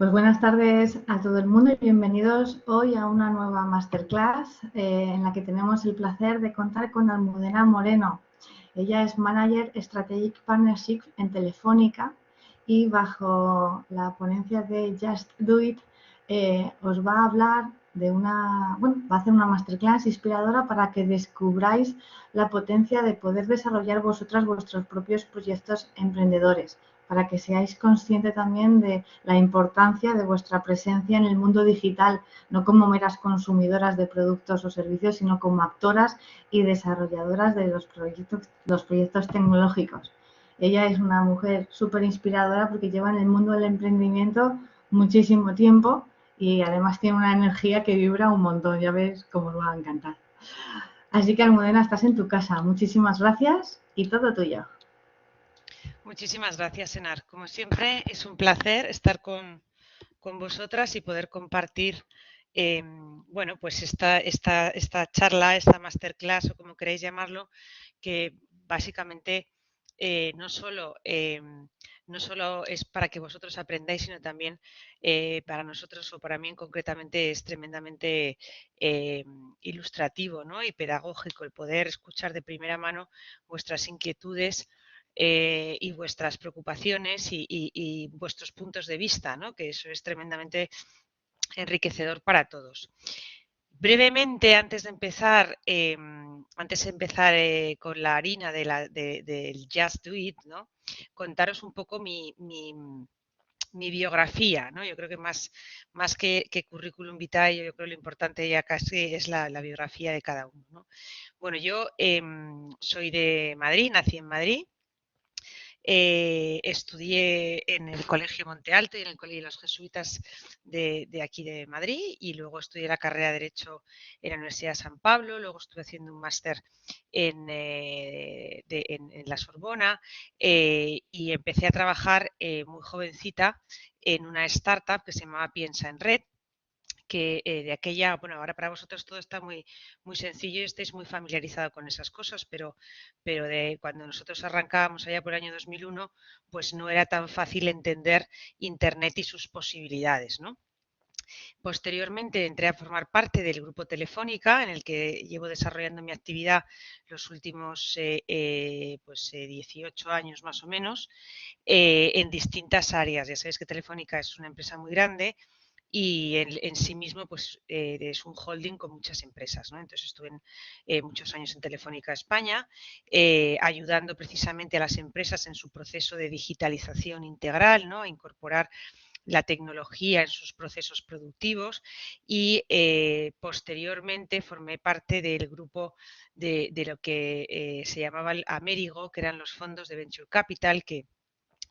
Pues buenas tardes a todo el mundo y bienvenidos hoy a una nueva masterclass en la que tenemos el placer de contar con Almudena Moreno. Ella es Manager Strategic Partnership en Telefónica y bajo la ponencia de Just Do It os va a hablar de va a hacer una masterclass inspiradora para que descubráis la potencia de poder desarrollar vosotras vuestros propios proyectos emprendedores, para que seáis conscientes también de la importancia de vuestra presencia en el mundo digital, no como meras consumidoras de productos o servicios, sino como actoras y desarrolladoras de los proyectos tecnológicos. Ella es una mujer súper inspiradora porque lleva en el mundo del emprendimiento muchísimo tiempo y además tiene una energía que vibra un montón. Ya ves cómo os va a encantar. Así que, Almudena, estás en tu casa. Muchísimas gracias y todo tuyo. Muchísimas gracias, Enar. Como siempre, es un placer estar con vosotras y poder compartir pues esta charla, esta masterclass o como queréis llamarlo, que básicamente no solo es para que vosotros aprendáis, sino también para nosotros o para mí concretamente es tremendamente ilustrativo, ¿no? Y pedagógico el poder escuchar de primera mano vuestras inquietudes y vuestras preocupaciones y vuestros puntos de vista, ¿no? Que eso es tremendamente enriquecedor para todos. Brevemente, antes de empezar con la harina del Just Do It, ¿no? Contaros un poco mi biografía, ¿no? Yo creo que más que currículum vitae, yo creo que lo importante ya casi es la biografía de cada uno, ¿no? Bueno, yo soy de Madrid, nací en Madrid. Estudié en el Colegio Monte Alto y en el Colegio de los Jesuitas de aquí de Madrid y luego estudié la carrera de Derecho en la Universidad de San Pablo, luego estuve haciendo un máster en la Sorbona y empecé a trabajar muy jovencita en una startup que se llamaba Piensa en Red, que de aquella, bueno, ahora para vosotros todo está muy, muy sencillo y estáis muy familiarizados con esas cosas, pero de cuando nosotros arrancábamos allá por el año 2001, pues no era tan fácil entender Internet y sus posibilidades, ¿no? Posteriormente entré a formar parte del grupo Telefónica, en el que llevo desarrollando mi actividad los últimos 18 años más o menos, en distintas áreas. Ya sabéis que Telefónica es una empresa muy grande y en sí mismo pues es un holding con muchas empresas, ¿no? Entonces estuve muchos años en Telefónica España ayudando precisamente a las empresas en su proceso de digitalización integral, ¿no? A incorporar la tecnología en sus procesos productivos y posteriormente formé parte del grupo de lo que se llamaba el Amerigo, que eran los fondos de Venture Capital, que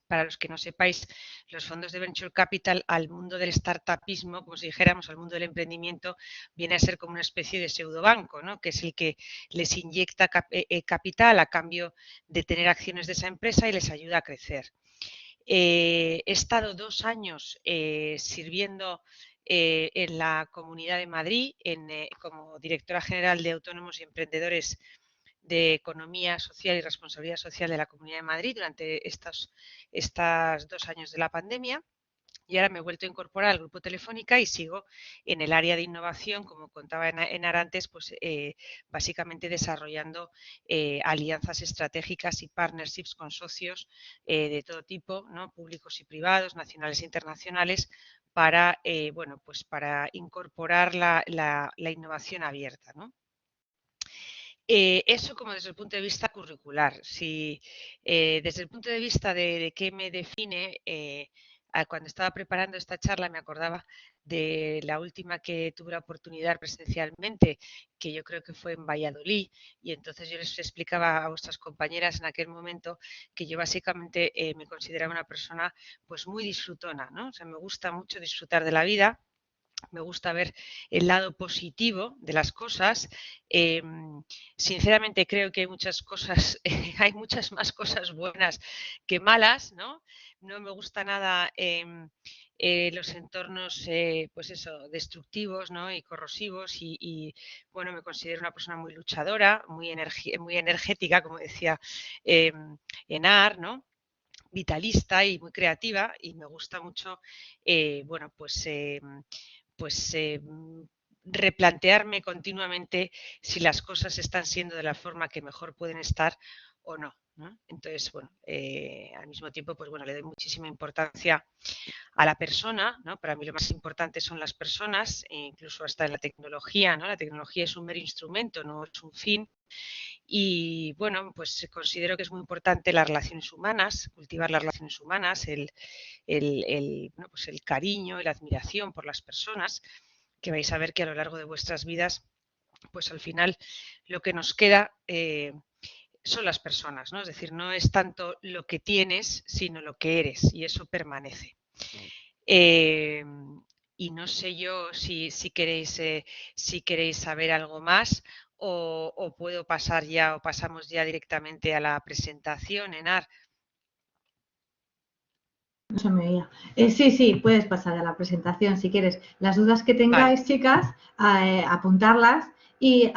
para los que no sepáis, los fondos de Venture Capital al mundo del startupismo, como si dijéramos, al mundo del emprendimiento, viene a ser como una especie de pseudobanco, ¿no? Que es el que les inyecta capital a cambio de tener acciones de esa empresa y les ayuda a crecer. He estado 2 años sirviendo en la Comunidad de Madrid como directora general de Autónomos y Emprendedores de Economía Social y Responsabilidad Social de la Comunidad de Madrid durante estos 2 años de la pandemia. Y ahora me he vuelto a incorporar al grupo Telefónica y sigo en el área de innovación, como contaba en Arantes, pues básicamente desarrollando alianzas estratégicas y partnerships con socios de todo tipo, ¿no? Públicos y privados, nacionales e internacionales, para pues para incorporar la innovación abierta, ¿no? Eso como desde el punto de vista curricular. Si desde el punto de vista de qué me define, cuando estaba preparando esta charla me acordaba de la última que tuve la oportunidad presencialmente, que yo creo que fue en Valladolid, y entonces yo les explicaba a vuestras compañeras en aquel momento que yo básicamente me consideraba una persona pues muy disfrutona, ¿no? O sea, me gusta mucho disfrutar de la vida. Me gusta ver el lado positivo de las cosas. Eh, Sinceramente creo que hay muchas cosas, hay muchas más cosas buenas que malas, ¿no? No me gusta nada los entornos, pues eso, destructivos, ¿no? Y corrosivos bueno, me considero una persona muy luchadora, muy energética, como decía Enar, ¿no? vitalista y muy creativa y me gusta mucho, bueno, pues replantearme continuamente si las cosas están siendo de la forma que mejor pueden estar o no, ¿no? Entonces, bueno, al mismo tiempo, pues bueno, le doy muchísima importancia a la persona, ¿no? Para mí lo más importante son las personas, incluso hasta en la tecnología, ¿no? La tecnología es un mero instrumento, no es un fin. Y bueno, pues considero que es muy importante las relaciones humanas, cultivar las relaciones humanas, bueno, pues el cariño y la admiración por las personas, que vais a ver que a lo largo de vuestras vidas, pues al final lo que nos queda son las personas, ¿no? Es decir, no es tanto lo que tienes, sino lo que eres, y eso permanece. Y no sé yo si queréis saber algo más o puedo pasar ya o pasamos ya directamente a la presentación, Enar. No se me oía. Sí, puedes pasar a la presentación si quieres. Las dudas que Vale. tengáis, chicas, apuntarlas y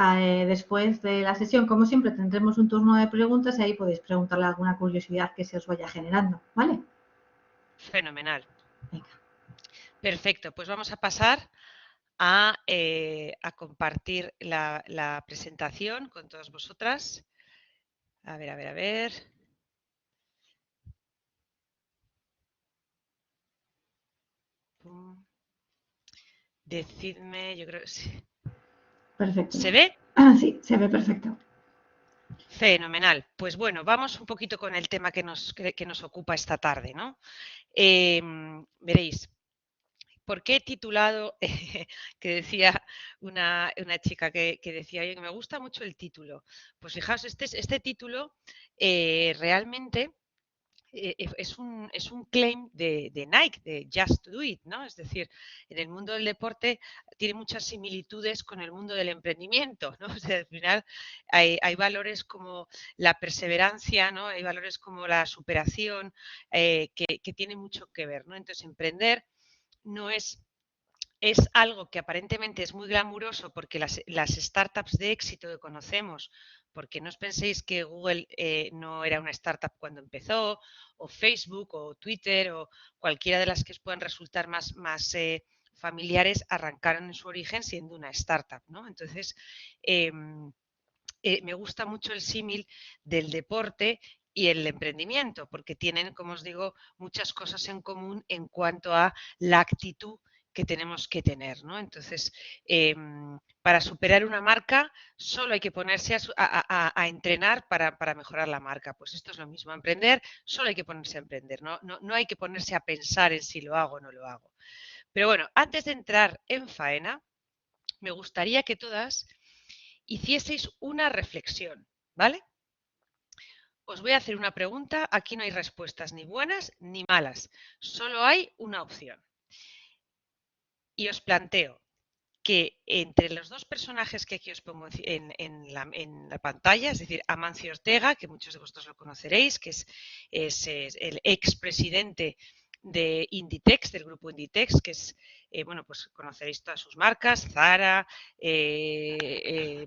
después de la sesión, como siempre, tendremos un turno de preguntas y ahí podéis preguntarle alguna curiosidad que se os vaya generando, ¿vale? Fenomenal. Venga. Perfecto, pues vamos a pasar a compartir la presentación con todas vosotras. A ver. Decidme, yo creo que sí. Perfecto. ¿Se ve? Sí, se ve perfecto. Fenomenal. Pues bueno, vamos un poquito con el tema que nos ocupa esta tarde, ¿no? Veréis, ¿por qué he titulado, que decía una chica que decía, oye, que me gusta mucho el título? Pues fijaos, este título realmente es un claim de Nike, de Just Do It, ¿no? Es decir, en el mundo del deporte tiene muchas similitudes con el mundo del emprendimiento, ¿no? O sea, al final hay valores como la perseverancia, ¿no? Hay valores como la superación que tienen mucho que ver, ¿no? Entonces, emprender no es algo que aparentemente es muy glamuroso porque las startups de éxito que conocemos, porque no os penséis que Google no era una startup cuando empezó, o Facebook, o Twitter, o cualquiera de las que os puedan resultar más familiares, arrancaron en su origen siendo una startup, ¿no? Entonces, me gusta mucho el símil del deporte y el emprendimiento, porque tienen, como os digo, muchas cosas en común en cuanto a la actitud que tenemos que tener, ¿no? Entonces, para superar una marca solo hay que ponerse a entrenar para mejorar la marca. Pues esto es lo mismo, a emprender solo hay que ponerse a emprender, no hay que ponerse a pensar en si lo hago o no lo hago. Pero bueno, antes de entrar en faena, me gustaría que todas hicieseis una reflexión, ¿vale? Os voy a hacer una pregunta, aquí no hay respuestas ni buenas ni malas, solo hay una opción. Y os planteo que entre los dos personajes que aquí os pongo en la pantalla, es decir, Amancio Ortega, que muchos de vosotros lo conoceréis, que es el expresidente de Inditex, del grupo Inditex, que es, bueno, pues conoceréis todas sus marcas, Zara,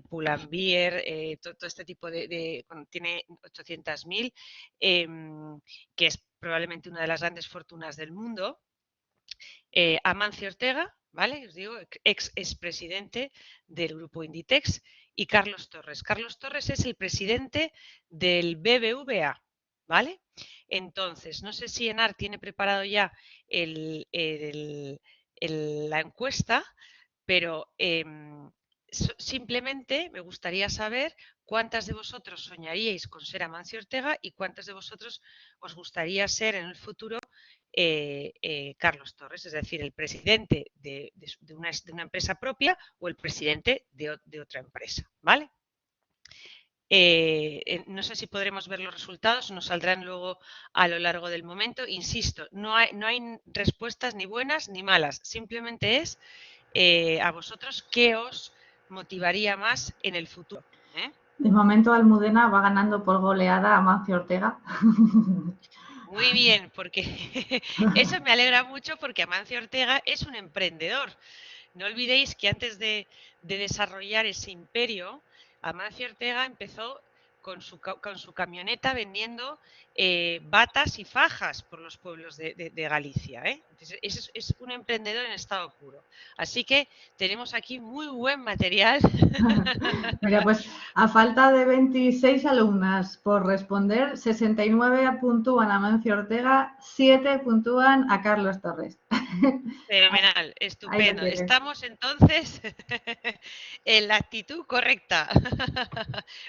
Pull&Bear, todo este tipo bueno, tiene 800.000, que es probablemente una de las grandes fortunas del mundo. Amancio Ortega, ¿vale? Os digo, expresidente del grupo Inditex, y Carlos Torres. Carlos Torres es el presidente del BBVA, ¿vale? Entonces, no sé si Enar tiene preparado ya la encuesta, pero simplemente me gustaría saber cuántas de vosotros soñaríais con ser Amancio Ortega y cuántas de vosotros os gustaría ser en el futuro Carlos Torres, es decir, el presidente de una empresa propia o el presidente de otra empresa, ¿vale? No sé si podremos ver los resultados, nos saldrán luego a lo largo del momento. Insisto, no hay respuestas ni buenas ni malas, simplemente es a vosotros qué os motivaría más en el futuro. De momento Almudena va ganando por goleada a Amancio Ortega. Muy bien, porque eso me alegra mucho porque Amancio Ortega es un emprendedor. No olvidéis que antes de desarrollar ese imperio, Amancio Ortega empezó con su camioneta vendiendo batas y fajas por los pueblos de Galicia. Entonces, es un emprendedor en estado puro. Así que tenemos aquí muy buen material. Mira, pues a falta de 26 alumnas por responder, 69 puntúan a Mancio Ortega, 7 puntúan a Carlos Torres. Fenomenal, Ahí lo estupendo. tienes. Estamos entonces en la actitud correcta.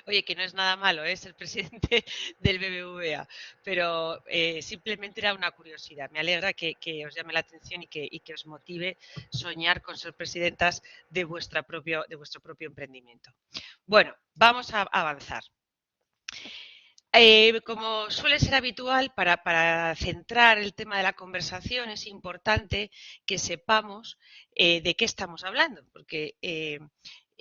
Oye, que no es nada malo, es el presidente del BBVA, pero simplemente era una curiosidad. Me alegra que os llame la atención y que os motive soñar con ser presidentas de vuestro propio emprendimiento. Bueno, vamos a avanzar. Como suele ser habitual, para centrar el tema de la conversación es importante que sepamos de qué estamos hablando, porque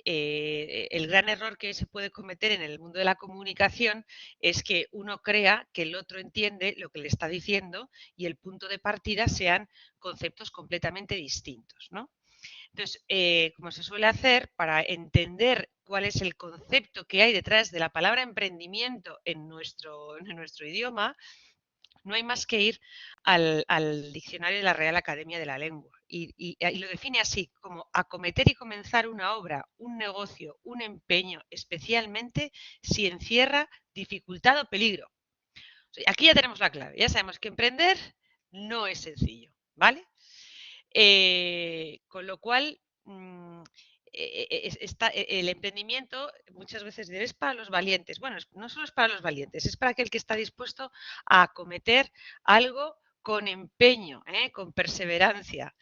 el gran error que se puede cometer en el mundo de la comunicación es que uno crea que el otro entiende lo que le está diciendo y el punto de partida sean conceptos completamente distintos, ¿no? Entonces, como se suele hacer, para entender cuál es el concepto que hay detrás de la palabra emprendimiento en nuestro idioma, no hay más que ir al diccionario de la Real Academia de la Lengua y lo define así, como acometer y comenzar una obra, un negocio, un empeño, especialmente si encierra dificultad o peligro. O sea, aquí ya tenemos la clave, ya sabemos que emprender no es sencillo, ¿vale? Con lo cual, el emprendimiento muchas veces es para los valientes. Bueno, no solo es para los valientes, es para aquel que está dispuesto a acometer algo con empeño, con perseverancia.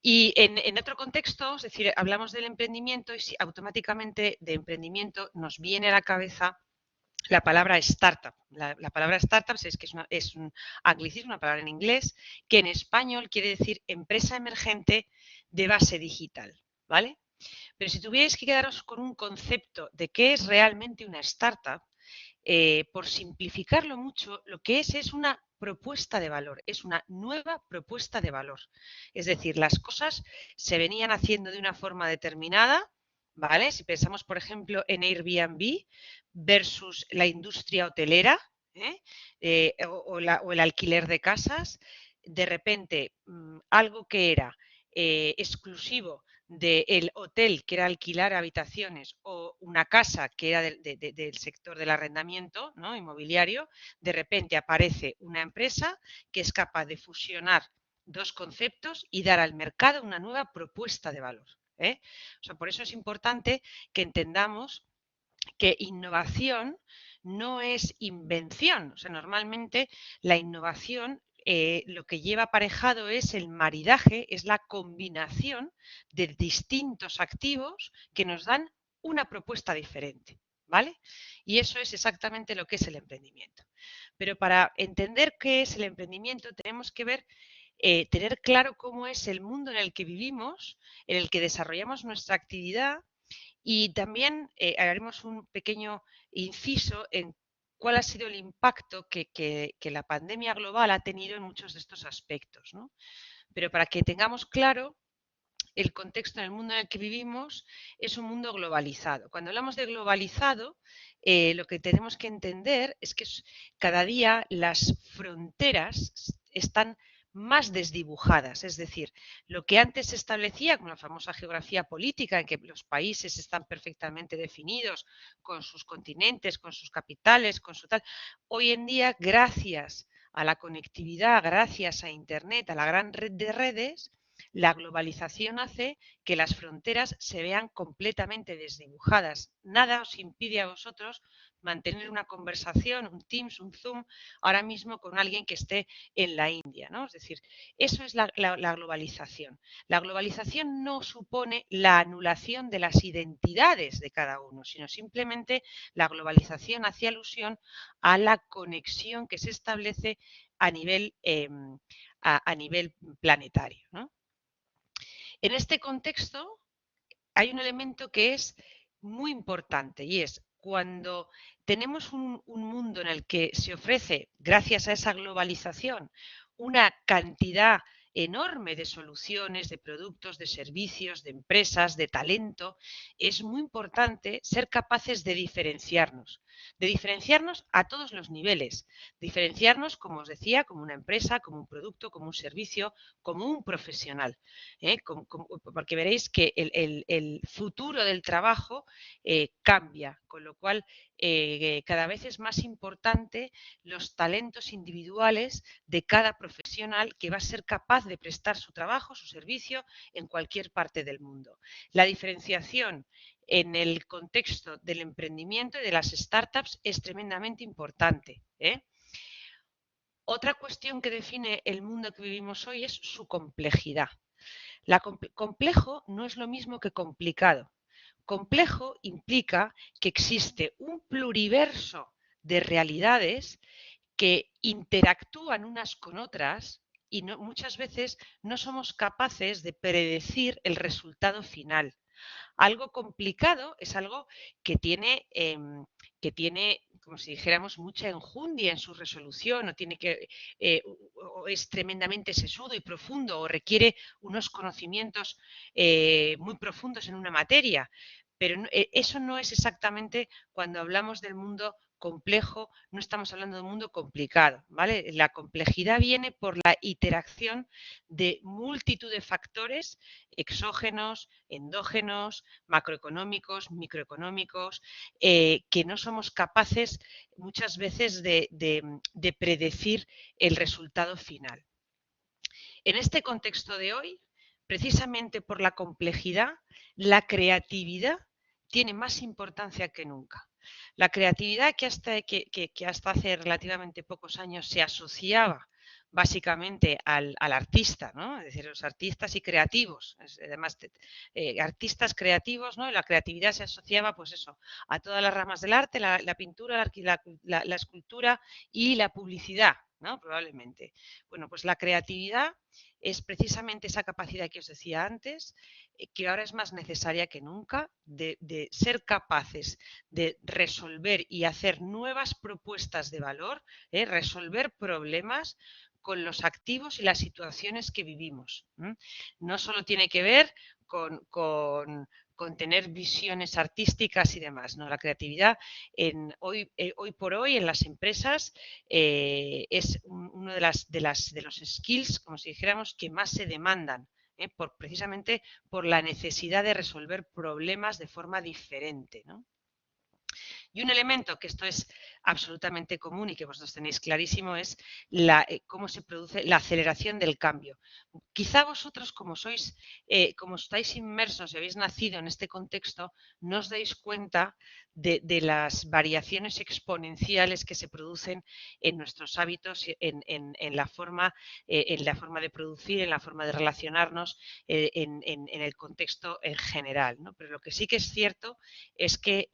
Y en otro contexto, es decir, hablamos del emprendimiento y si automáticamente de emprendimiento nos viene a la cabeza la palabra startup. La palabra startup es que es un anglicismo, una palabra en inglés, que en español quiere decir empresa emergente de base digital, ¿vale? Pero si tuvierais que quedaros con un concepto de qué es realmente una startup, por simplificarlo mucho, lo que es una propuesta de valor, es una nueva propuesta de valor. Es decir, las cosas se venían haciendo de una forma determinada, ¿vale? Si pensamos, por ejemplo, en Airbnb versus la industria hotelera o el alquiler de casas, de repente algo que era exclusivo del hotel, que era alquilar habitaciones, o una casa, que era del sector del arrendamiento, ¿no?, inmobiliario, de repente aparece una empresa que es capaz de fusionar dos conceptos y dar al mercado una nueva propuesta de valor. O sea, por eso es importante que entendamos que innovación no es invención. O sea, normalmente la innovación lo que lleva aparejado es el maridaje, es la combinación de distintos activos que nos dan una propuesta diferente, ¿vale? Y eso es exactamente lo que es el emprendimiento. Pero para entender qué es el emprendimiento tenemos que ver, tener claro cómo es el mundo en el que vivimos, en el que desarrollamos nuestra actividad y también haremos un pequeño inciso en cuál ha sido el impacto que la pandemia global ha tenido en muchos de estos aspectos, ¿no? Pero para que tengamos claro, el contexto en el mundo en el que vivimos es un mundo globalizado. Cuando hablamos de globalizado, lo que tenemos que entender es que cada día las fronteras están más desdibujadas, es decir, lo que antes se establecía como la famosa geografía política, en que los países están perfectamente definidos con sus continentes, con sus capitales, con su tal, hoy en día, gracias a la conectividad, gracias a Internet, a la gran red de redes, la globalización hace que las fronteras se vean completamente desdibujadas. Nada os impide a vosotros mantener una conversación, un Teams, un Zoom, ahora mismo con alguien que esté en la India, ¿no? Es decir, eso es la globalización. La globalización no supone la anulación de las identidades de cada uno, sino simplemente la globalización hace alusión a la conexión que se establece a nivel, a nivel planetario, ¿no? En este contexto hay un elemento que es muy importante y es cuando tenemos un mundo en el que se ofrece, gracias a esa globalización, una cantidad enorme de soluciones, de productos, de servicios, de empresas, de talento, es muy importante ser capaces de diferenciarnos a todos los niveles, diferenciarnos, como os decía, como una empresa, como un producto, como un servicio, como un profesional, porque veréis que el futuro del trabajo cambia, con lo cual cada vez es más importante los talentos individuales de cada profesional que va a ser capaz de prestar su trabajo, su servicio en cualquier parte del mundo. La diferenciación en el contexto del emprendimiento y de las startups es tremendamente importante. Otra cuestión que define el mundo que vivimos hoy es su complejidad. Complejo no es lo mismo que complicado. Complejo implica que existe un pluriverso de realidades que interactúan unas con otras y muchas veces no somos capaces de predecir el resultado final. Algo complicado es algo que tiene, como si dijéramos, mucha enjundia en su resolución, o es tremendamente sesudo y profundo, o requiere unos conocimientos muy profundos en una materia. Pero eso no es exactamente cuando hablamos del mundo complejo, no estamos hablando de un mundo complicado, ¿vale? La complejidad viene por la interacción de multitud de factores exógenos, endógenos, macroeconómicos, microeconómicos, que no somos capaces muchas veces de predecir el resultado final. En este contexto de hoy, precisamente por la complejidad, la creatividad tiene más importancia que nunca. La creatividad que hasta hace relativamente pocos años se asociaba básicamente al artista, ¿no? Es decir, los artistas y creativos, además artistas creativos, ¿no? La creatividad se asociaba, pues eso, a todas las ramas del arte, la pintura, la escultura y la publicidad, ¿no? Probablemente. Bueno, pues la creatividad es precisamente esa capacidad que os decía antes, que ahora es más necesaria que nunca, de ser capaces de resolver y hacer nuevas propuestas de valor, resolver problemas con los activos y las situaciones que vivimos. No solo tiene que ver con tener visiones artísticas y demás. ¿No? La creatividad hoy por hoy en las empresas es uno de los skills, como si dijéramos, que más se demandan. Precisamente por la necesidad de resolver problemas de forma diferente, ¿no? Y un elemento que esto es absolutamente común y que vosotros tenéis clarísimo es cómo se produce la aceleración del cambio. Quizá vosotros, como estáis inmersos y habéis nacido en este contexto, no os dais cuenta de las variaciones exponenciales que se producen en nuestros hábitos, en la forma de producir, en la forma de relacionarnos, en el contexto en general, ¿no? Pero lo que sí que es cierto es que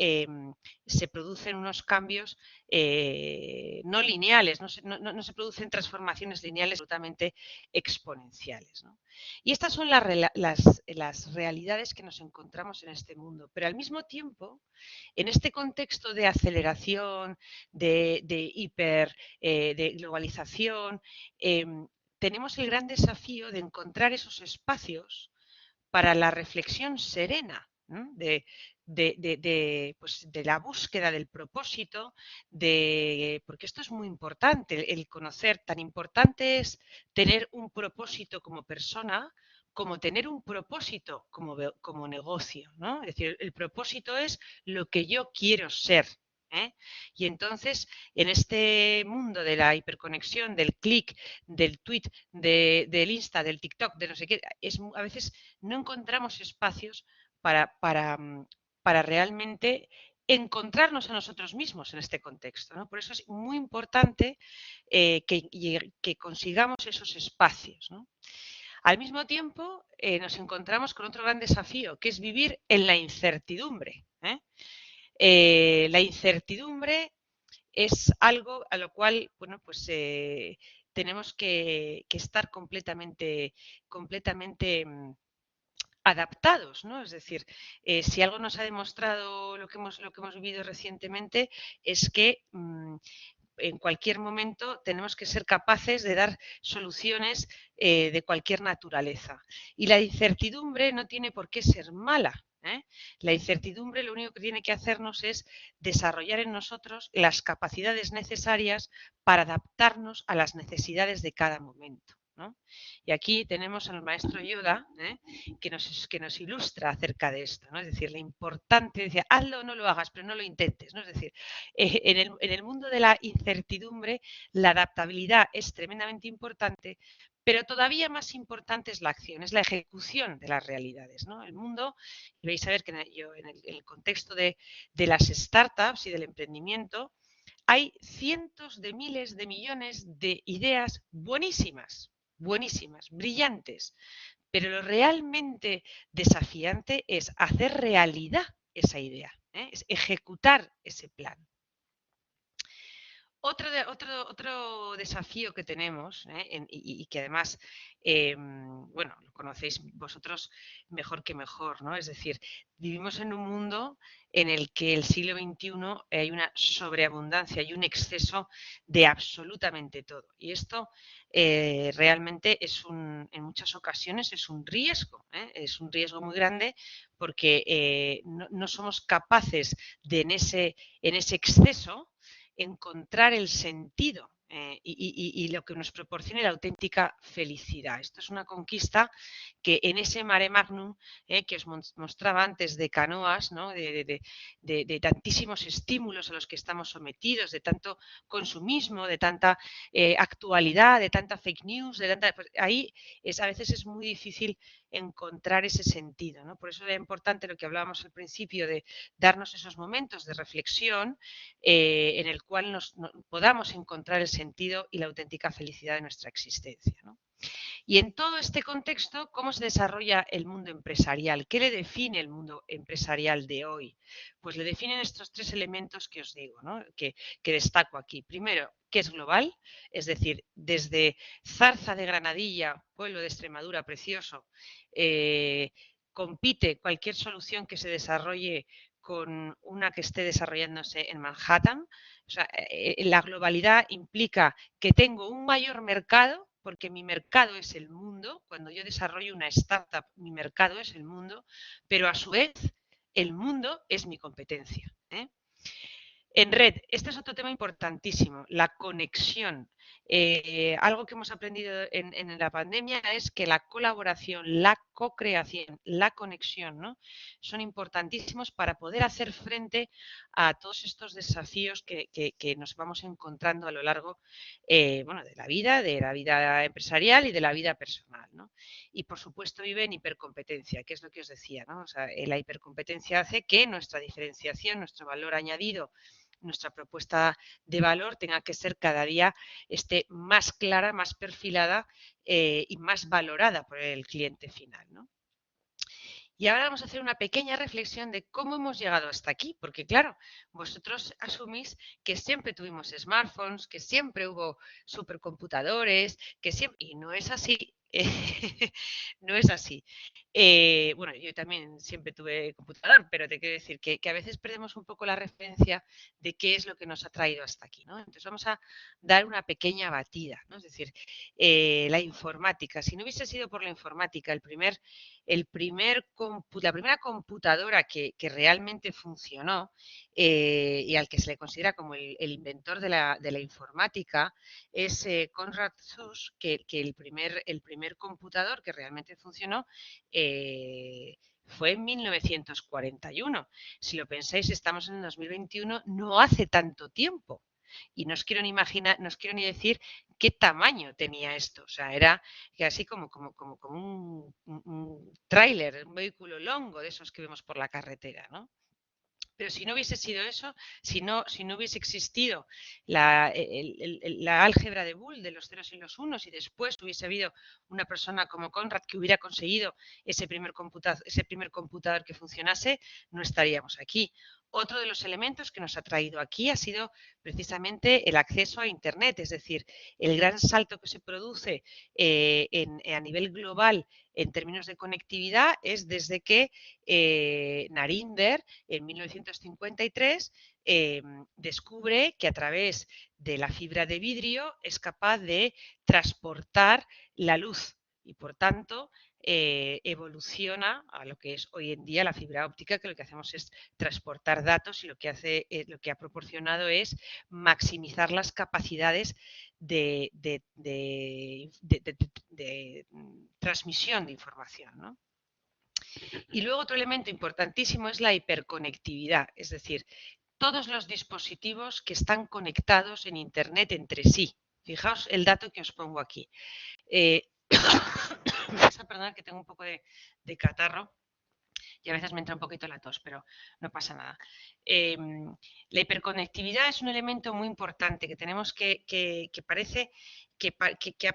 se producen unos cambios no lineales, no se producen transformaciones lineales absolutamente exponenciales, ¿no? Y estas son las realidades que nos encontramos en este mundo. Pero al mismo tiempo, en este contexto de aceleración, de globalización, tenemos el gran desafío de encontrar esos espacios para la reflexión serena, ¿no? De la búsqueda del propósito, porque esto es muy importante, el conocer, tan importante es tener un propósito como persona, como tener un propósito como negocio, ¿no? Es decir, el propósito es lo que yo quiero ser. Y entonces, en este mundo de la hiperconexión, del clic, del tweet, del Insta, del TikTok, de no sé qué, a veces no encontramos espacios para realmente encontrarnos a nosotros mismos en este contexto, ¿no? Por eso es muy importante que consigamos esos espacios, ¿no? Al mismo tiempo, nos encontramos con otro gran desafío, que es vivir en la incertidumbre. La incertidumbre es algo a lo cual, bueno, pues tenemos que estar completamente adaptados, ¿no? Es decir, si algo nos ha demostrado lo que hemos vivido recientemente es que en cualquier momento tenemos que ser capaces de dar soluciones de cualquier naturaleza. Y la incertidumbre no tiene por qué ser mala. La incertidumbre lo único que tiene que hacernos es desarrollar en nosotros las capacidades necesarias para adaptarnos a las necesidades de cada momento, ¿no? Y aquí tenemos al maestro Yoda, que nos ilustra acerca de esto, ¿no? Es decir, la importante, decir, hazlo o no lo hagas, pero no lo intentes, ¿no? Es decir, en el mundo de la incertidumbre, la adaptabilidad es tremendamente importante, pero todavía más importante es la acción, es la ejecución de las realidades, ¿no? El mundo, y vais a ver que en el contexto de las startups y del emprendimiento, hay cientos de miles de millones de ideas buenísimas, buenísimas, brillantes, pero lo realmente desafiante es hacer realidad esa idea, es ejecutar ese plan. Otro desafío que tenemos, y que además, bueno, lo conocéis vosotros mejor que mejor, ¿no? Es decir, vivimos en un mundo en el que el siglo XXI hay una sobreabundancia y un exceso de absolutamente todo. Y esto realmente en muchas ocasiones es un riesgo muy grande porque no somos capaces de en ese exceso encontrar el sentido y lo que nos proporcione la auténtica felicidad. Esto es una conquista que en ese mare magnum que os mostraba antes de canoas, ¿no? de tantísimos estímulos a los que estamos sometidos, de tanto consumismo, de tanta actualidad, de tanta fake news, pues ahí a veces es muy difícil encontrar ese sentido, ¿no? Por eso era importante lo que hablábamos al principio de darnos esos momentos de reflexión en el cual podamos encontrar el sentido y la auténtica felicidad de nuestra existencia, ¿no? Y en todo este contexto, ¿cómo se desarrolla el mundo empresarial? ¿Qué le define el mundo empresarial de hoy? Pues le definen estos tres elementos que os digo, ¿no? que destaco aquí. Primero, que es global, es decir, desde Zarza de Granadilla, pueblo de Extremadura precioso, compite cualquier solución que se desarrolle con una que esté desarrollándose en Manhattan. O sea, la globalidad implica que tengo un mayor mercado, porque mi mercado es el mundo. Cuando yo desarrollo una startup, mi mercado es el mundo, pero a su vez el mundo es mi competencia. En red, este es otro tema importantísimo, la conexión. Algo que hemos aprendido en la pandemia es que la colaboración, la co-creación, la conexión, ¿no? son importantísimos para poder hacer frente a todos estos desafíos que nos vamos encontrando a lo largo bueno, de la vida empresarial y de la vida personal, ¿no? Y por supuesto vive en hipercompetencia, que es lo que os decía, ¿no? O sea, la hipercompetencia hace que nuestra diferenciación, nuestro valor añadido, nuestra propuesta de valor tenga que ser cada día más clara, más perfilada y más valorada por el cliente final, ¿no? Y ahora vamos a hacer una pequeña reflexión de cómo hemos llegado hasta aquí, porque claro, vosotros asumís que siempre tuvimos smartphones, que siempre hubo supercomputadores, que siempre... Y no es así. No es así. Bueno, yo también siempre tuve computador, pero te quiero decir que a veces perdemos un poco la referencia de qué es lo que nos ha traído hasta aquí, ¿no? Entonces vamos a dar una pequeña batida, ¿no? Es decir, la informática. Si no hubiese sido por la informática, la primera computadora que realmente funcionó y al que se le considera como el inventor de la informática es Konrad Zuse, que el primer computador que realmente funcionó fue en 1941. Si lo pensáis, estamos en el 2021, no hace tanto tiempo. Y no os quiero ni imaginar, no os quiero ni decir qué tamaño tenía esto. O sea, era así como un tráiler, un vehículo longo de esos que vemos por la carretera, ¿no? Pero si no hubiese sido eso, si no hubiese existido la álgebra de Boole de los ceros y los unos y después hubiese habido una persona como Konrad que hubiera conseguido ese primer computador que funcionase, no estaríamos aquí. Otro de los elementos que nos ha traído aquí ha sido precisamente el acceso a Internet, es decir, el gran salto que se produce a nivel global en términos de conectividad es desde que Narinder en 1953 descubre que a través de la fibra de vidrio es capaz de transportar la luz y, por tanto, evoluciona a lo que es hoy en día la fibra óptica, que lo que hacemos es transportar datos y lo que ha proporcionado es maximizar las capacidades de transmisión de información, ¿no? Y luego otro elemento importantísimo es la hiperconectividad, es decir, todos los dispositivos que están conectados en Internet entre sí. Fijaos el dato que os pongo aquí. Perdón, que tengo un poco de catarro y a veces me entra un poquito la tos, pero no pasa nada. La hiperconectividad es un elemento muy importante que tenemos que parece que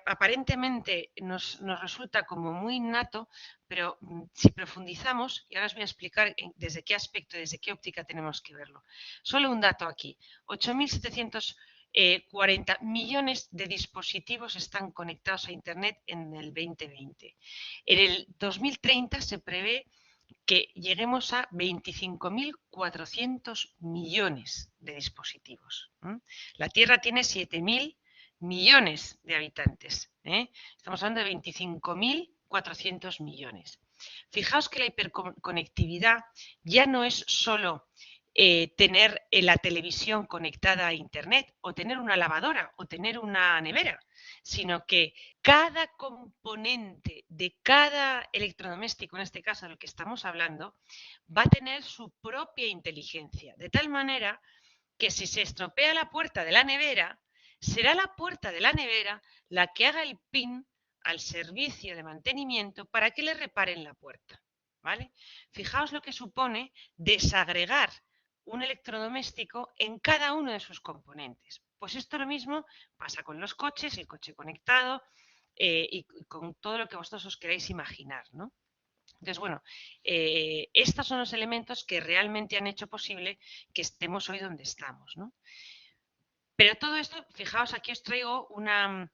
aparentemente nos resulta como muy innato, pero si profundizamos, y ahora os voy a explicar desde qué aspecto, desde qué óptica tenemos que verlo. Solo un dato aquí, 8.740 millones de dispositivos están conectados a Internet en el 2020. En el 2030 se prevé que lleguemos a 25.400 millones de dispositivos. La Tierra tiene 7.000 millones de habitantes. Estamos hablando de 25.400 millones. Fijaos que la hiperconectividad ya no es solo tener la televisión conectada a Internet, o tener una lavadora, o tener una nevera, sino que cada componente de cada electrodoméstico, en este caso del que estamos hablando, va a tener su propia inteligencia, de tal manera que si se estropea la puerta de la nevera, será la puerta de la nevera la que haga el pin al servicio de mantenimiento para que le reparen la puerta, ¿vale? Fijaos lo que supone desagregar un electrodoméstico en cada uno de sus componentes. Pues esto lo mismo pasa con los coches, el coche conectado y con todo lo que vosotros os queráis imaginar, ¿no? Entonces, bueno, estos son los elementos que realmente han hecho posible que estemos hoy donde estamos, ¿no? Pero todo esto, fijaos, aquí os traigo una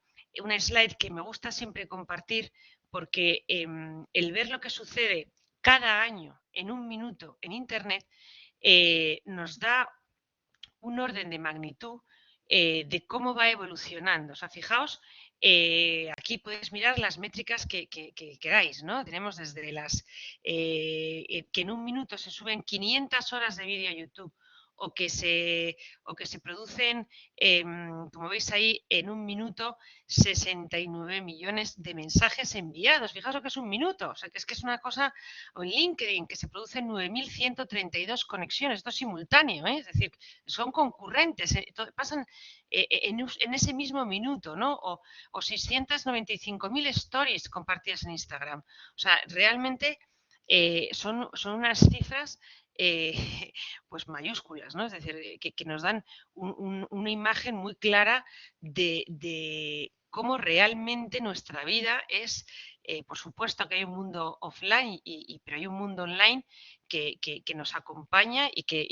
slide que me gusta siempre compartir, porque el ver lo que sucede cada año en un minuto en Internet nos da un orden de magnitud de cómo va evolucionando. O sea, fijaos, aquí podéis mirar las métricas que queráis, ¿no? Tenemos desde las que en un minuto se suben 500 horas de vídeo a YouTube, o que se producen, como veis ahí, en un minuto 69 millones de mensajes enviados. Fijaos lo que es un minuto, o sea, que es una cosa, o en LinkedIn, que se producen 9.132 conexiones, esto es simultáneo, es decir, son concurrentes, pasan en ese mismo minuto, ¿no? O 695.000 stories compartidas en Instagram. O sea, realmente son unas cifras pues mayúsculas, ¿no? Es decir, que nos dan una imagen muy clara de cómo realmente nuestra vida es, por supuesto que hay un mundo offline, pero hay un mundo online que nos acompaña y que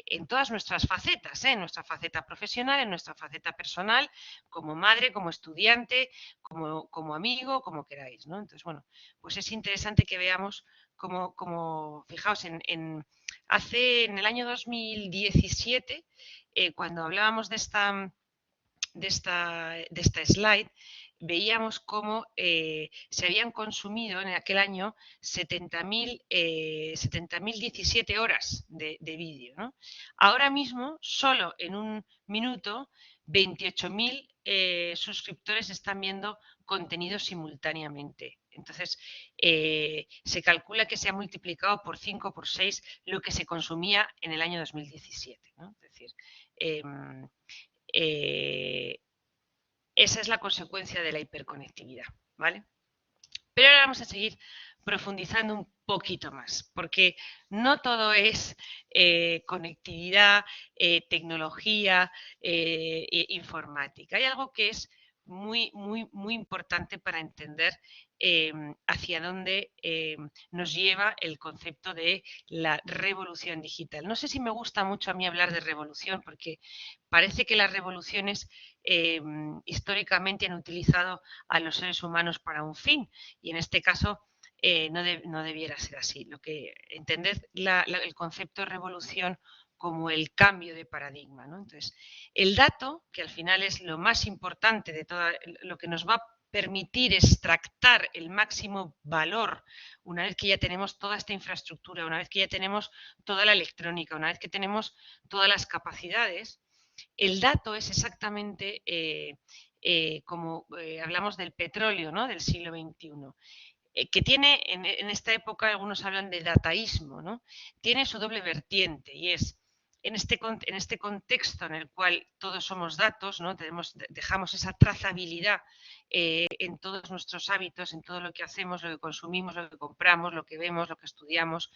en todas nuestras facetas, en nuestra faceta profesional, en nuestra faceta personal, como madre, como estudiante, como amigo, como queráis, ¿no? Entonces, bueno, pues es interesante que veamos como fijaos, en el año 2017, cuando hablábamos de esta slide, veíamos cómo se habían consumido en aquel año 70.017 horas de vídeo, ¿no? Ahora mismo, solo en un minuto, 28.000 suscriptores están viendo contenido simultáneamente. Entonces, se calcula que se ha multiplicado por 5 o por 6 lo que se consumía en el año 2017, ¿no? Es decir, esa es la consecuencia de la hiperconectividad, ¿vale? Pero ahora vamos a seguir profundizando un poquito más, porque no todo es conectividad, tecnología, informática. Hay algo que es muy, muy, muy importante para entender hacia dónde nos lleva el concepto de la revolución digital. No sé si me gusta mucho a mí hablar de revolución, porque parece que las revoluciones históricamente han utilizado a los seres humanos para un fin, y en este caso no debiera ser así. Lo que entended el concepto de revolución como el cambio de paradigma, ¿no? Entonces, el dato, que al final es lo más importante de todo lo que nos va a permitir extractar el máximo valor una vez que ya tenemos toda esta infraestructura, una vez que ya tenemos toda la electrónica, una vez que tenemos todas las capacidades, el dato es exactamente como hablamos del petróleo, ¿no? Del siglo XXI. Que tiene, en esta época algunos hablan de dataísmo, ¿no? Tiene su doble vertiente y es en este contexto en el cual todos somos datos, ¿no? Dejamos esa trazabilidad en todos nuestros hábitos, en todo lo que hacemos, lo que consumimos, lo que compramos, lo que vemos, lo que estudiamos,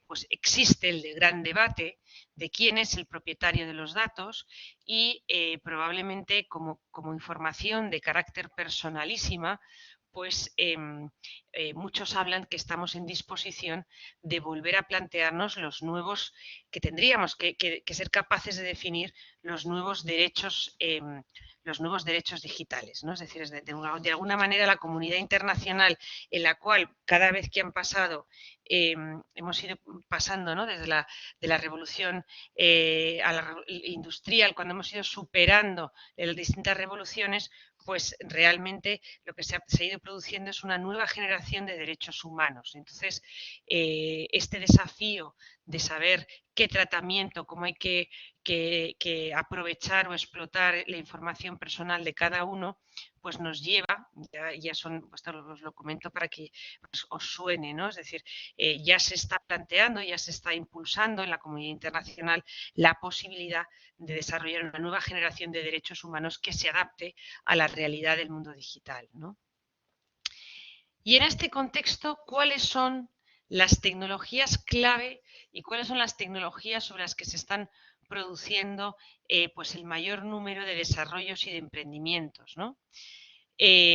pues existe el gran debate de quién es el propietario de los datos y probablemente como información de carácter personalísima, pues muchos hablan que estamos en disposición de volver a plantearnos los nuevos, que tendríamos que ser capaces de definir los nuevos derechos digitales, ¿no? Es decir, de alguna manera la comunidad internacional en la cual cada vez que han pasado, hemos ido pasando, ¿no? Desde la revolución a la industrial, cuando hemos ido superando las distintas revoluciones, pues realmente lo que se ha ido produciendo es una nueva generación de derechos humanos. Entonces, este desafío de saber qué tratamiento, cómo hay que aprovechar o explotar la información personal de cada uno, pues nos lleva, ya son, pues os lo comento para que os suene, ¿no? Es decir, ya se está planteando, ya se está impulsando en la comunidad internacional la posibilidad de desarrollar una nueva generación de derechos humanos que se adapte a la realidad del mundo digital, ¿no? Y en este contexto, ¿cuáles son las tecnologías clave y cuáles son las tecnologías sobre las que se están produciendo pues el mayor número de desarrollos y de emprendimientos, ¿no?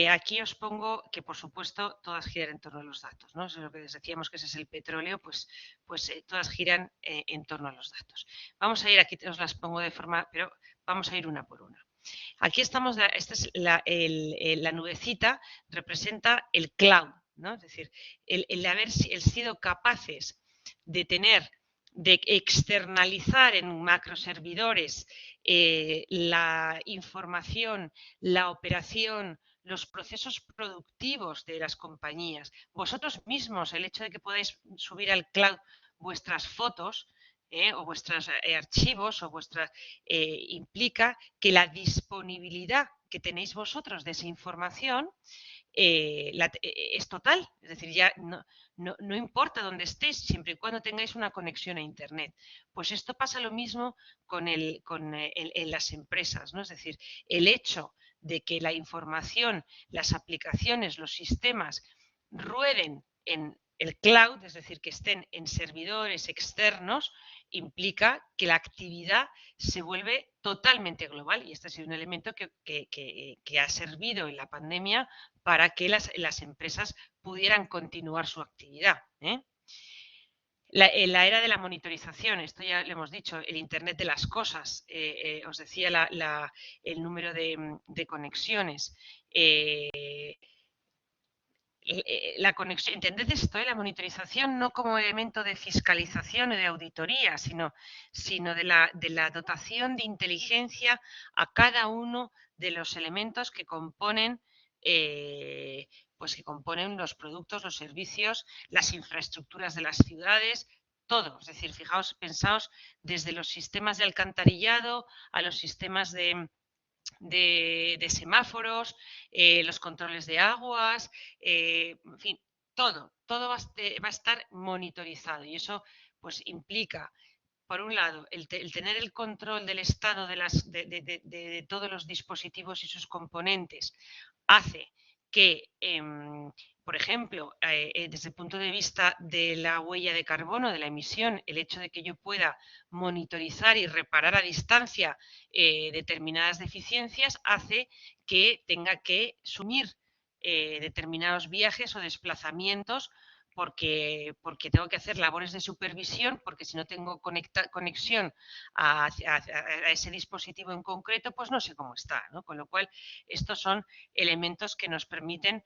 Aquí os pongo que, por supuesto, todas giran en torno a los datos, ¿no? Eso es lo que decíamos que ese es el petróleo, pues todas giran en torno a los datos. Vamos a ir, aquí os las pongo de forma, pero vamos a ir una por una. Aquí estamos, esta es la nubecita, representa el cloud, ¿no? Es decir, el haber sido capaces de externalizar en macroservidores la información, la operación, los procesos productivos de las compañías. Vosotros mismos, el hecho de que podáis subir al cloud vuestras fotos, o vuestros archivos o implica que la disponibilidad que tenéis vosotros de esa información es total, es decir, ya no importa dónde estéis, siempre y cuando tengáis una conexión a Internet. Pues esto pasa lo mismo en las empresas, ¿no? Es decir, el hecho de que la información, las aplicaciones, los sistemas rueden en el cloud, es decir, que estén en servidores externos, implica que la actividad se vuelve totalmente global y este ha sido un elemento que ha servido en la pandemia para que las empresas pudieran continuar su actividad. La era de la monitorización, esto ya lo hemos dicho, el Internet de las cosas, os decía el número de conexiones. La conexión, entended esto, la monitorización no como elemento de fiscalización o de auditoría, sino de la dotación de inteligencia a cada uno de los elementos que componen los productos, los servicios, las infraestructuras de las ciudades, todo. Es decir, fijaos, pensaos desde los sistemas de alcantarillado a los sistemas de semáforos, los controles de aguas, en fin, todo va a estar monitorizado y eso pues implica, por un lado, el tener el control del estado de todos los dispositivos y sus componentes hace que, por ejemplo, desde el punto de vista de la huella de carbono, de la emisión, el hecho de que yo pueda monitorizar y reparar a distancia determinadas deficiencias hace que tenga que sumir determinados viajes o desplazamientos porque tengo que hacer labores de supervisión, porque si no tengo conexión a ese dispositivo en concreto, pues no sé cómo está, ¿no? Con lo cual, estos son elementos que nos permiten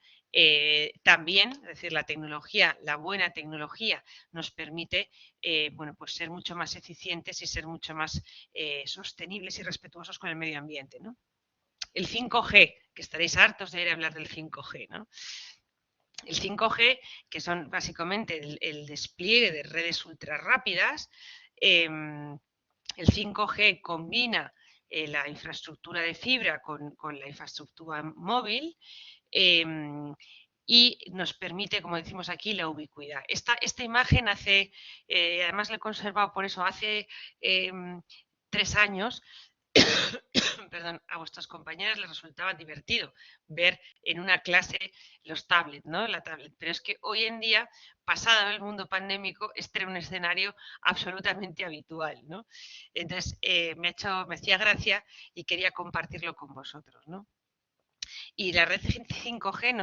también, es decir, la tecnología, la buena tecnología, nos permite bueno, pues ser mucho más eficientes y ser mucho más sostenibles y respetuosos con el medio ambiente, ¿no? El 5G, que estaréis hartos de ir a hablar del 5G, ¿no? El 5G, que son básicamente el despliegue de redes ultra rápidas, el 5G combina la infraestructura de fibra con la infraestructura móvil y nos permite, como decimos aquí, la ubicuidad. Esta imagen hace, además la he conservado por eso, hace 3 años, perdón, a vuestras compañeras les resultaba divertido ver en una clase los tablets, ¿no? La tablet. Pero es que hoy en día, pasado el mundo pandémico, este era un escenario absolutamente habitual, ¿no? Entonces, me hacía gracia y quería compartirlo con vosotros, ¿no? Y la red 5G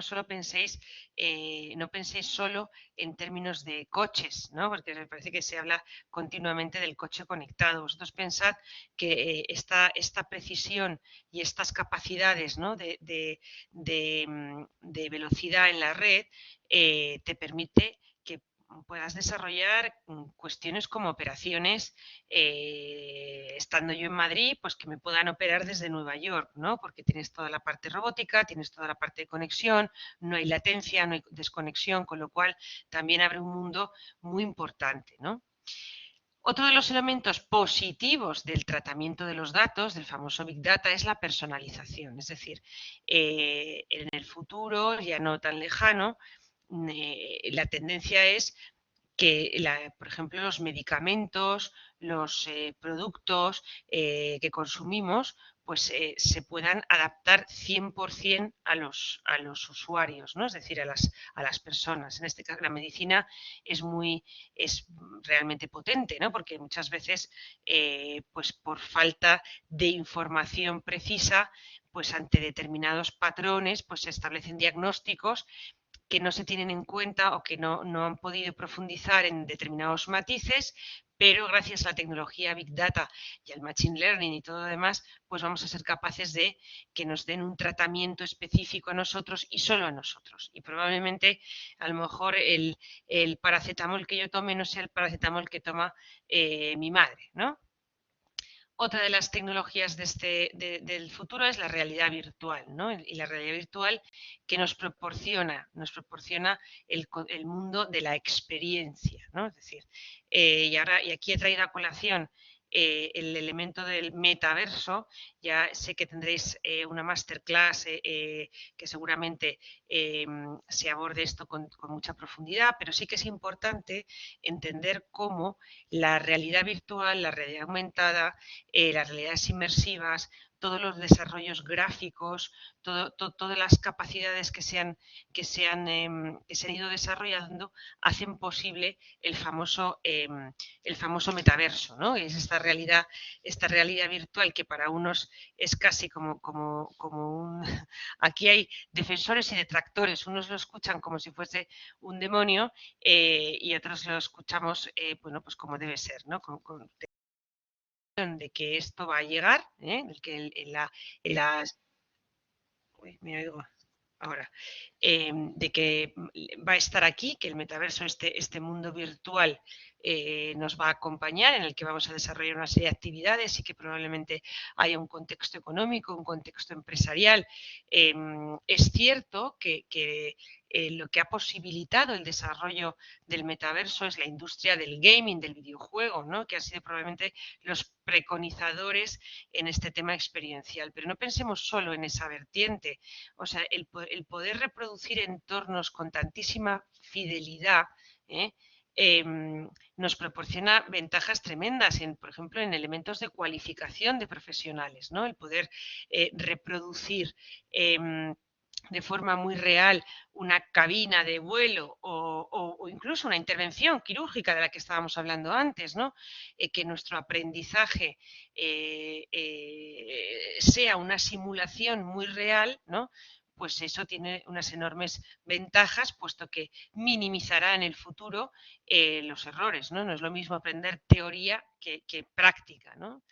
no penséis solo en términos de coches, ¿no? Porque me parece que se habla continuamente del coche conectado. Vosotros pensad que esta precisión y estas capacidades, ¿no? de velocidad en la red te permite que puedas desarrollar cuestiones como operaciones, estando yo en Madrid, pues que me puedan operar desde Nueva York, ¿no? Porque tienes toda la parte robótica, tienes toda la parte de conexión, no hay latencia, no hay desconexión, con lo cual también abre un mundo muy importante, ¿no? Otro de los elementos positivos del tratamiento de los datos, del famoso Big Data, es la personalización. Es decir, en el futuro, ya no tan lejano, la tendencia es que, por ejemplo, los medicamentos, los productos que consumimos, pues se puedan adaptar 100% a los usuarios, ¿no? Es decir, a las personas. En este caso, la medicina es realmente potente, ¿no? Porque muchas veces, pues por falta de información precisa, pues ante determinados patrones, pues se establecen diagnósticos que no se tienen en cuenta o que no han podido profundizar en determinados matices, pero gracias a la tecnología Big Data y al Machine Learning y todo lo demás, pues vamos a ser capaces de que nos den un tratamiento específico a nosotros y solo a nosotros. Y probablemente, a lo mejor, el paracetamol que yo tome no sea el paracetamol que toma mi madre, ¿no? Otra de las tecnologías del futuro es la realidad virtual, ¿no? Y la realidad virtual que nos proporciona el mundo de la experiencia, ¿no? Es decir, y aquí he traído a colación el elemento del metaverso. Ya sé que tendréis una masterclass que seguramente se aborde esto con mucha profundidad, pero sí que es importante entender cómo la realidad virtual, la realidad aumentada, las realidades inmersivas, todos los desarrollos gráficos, todas las capacidades que se han ido desarrollando hacen posible el famoso metaverso, ¿no? Es esta realidad virtual que para unos es casi como un... Aquí hay defensores y detractores, unos lo escuchan como si fuese un demonio y otros lo escuchamos, bueno, pues como debe ser, ¿no? De que esto va a llegar, que las... Uy, me oigo ahora. De que va a estar aquí, que el metaverso, este mundo virtual, nos va a acompañar, en el que vamos a desarrollar una serie de actividades y que probablemente haya un contexto económico, un contexto empresarial. Es cierto que lo que ha posibilitado el desarrollo del metaverso es la industria del gaming, del videojuego, ¿no? Que han sido probablemente los preconizadores en este tema experiencial. Pero no pensemos solo en esa vertiente. O sea, el poder reproducir entornos con tantísima fidelidad, ¿eh? Nos proporciona ventajas tremendas, por ejemplo, en elementos de cualificación de profesionales, ¿no? El poder reproducir de forma muy real una cabina de vuelo o incluso una intervención quirúrgica de la que estábamos hablando antes, ¿no? Que nuestro aprendizaje sea una simulación muy real, ¿no? pues eso tiene unas enormes ventajas, puesto que minimizará en el futuro los errores, ¿no? No es lo mismo aprender teoría que práctica, ¿no?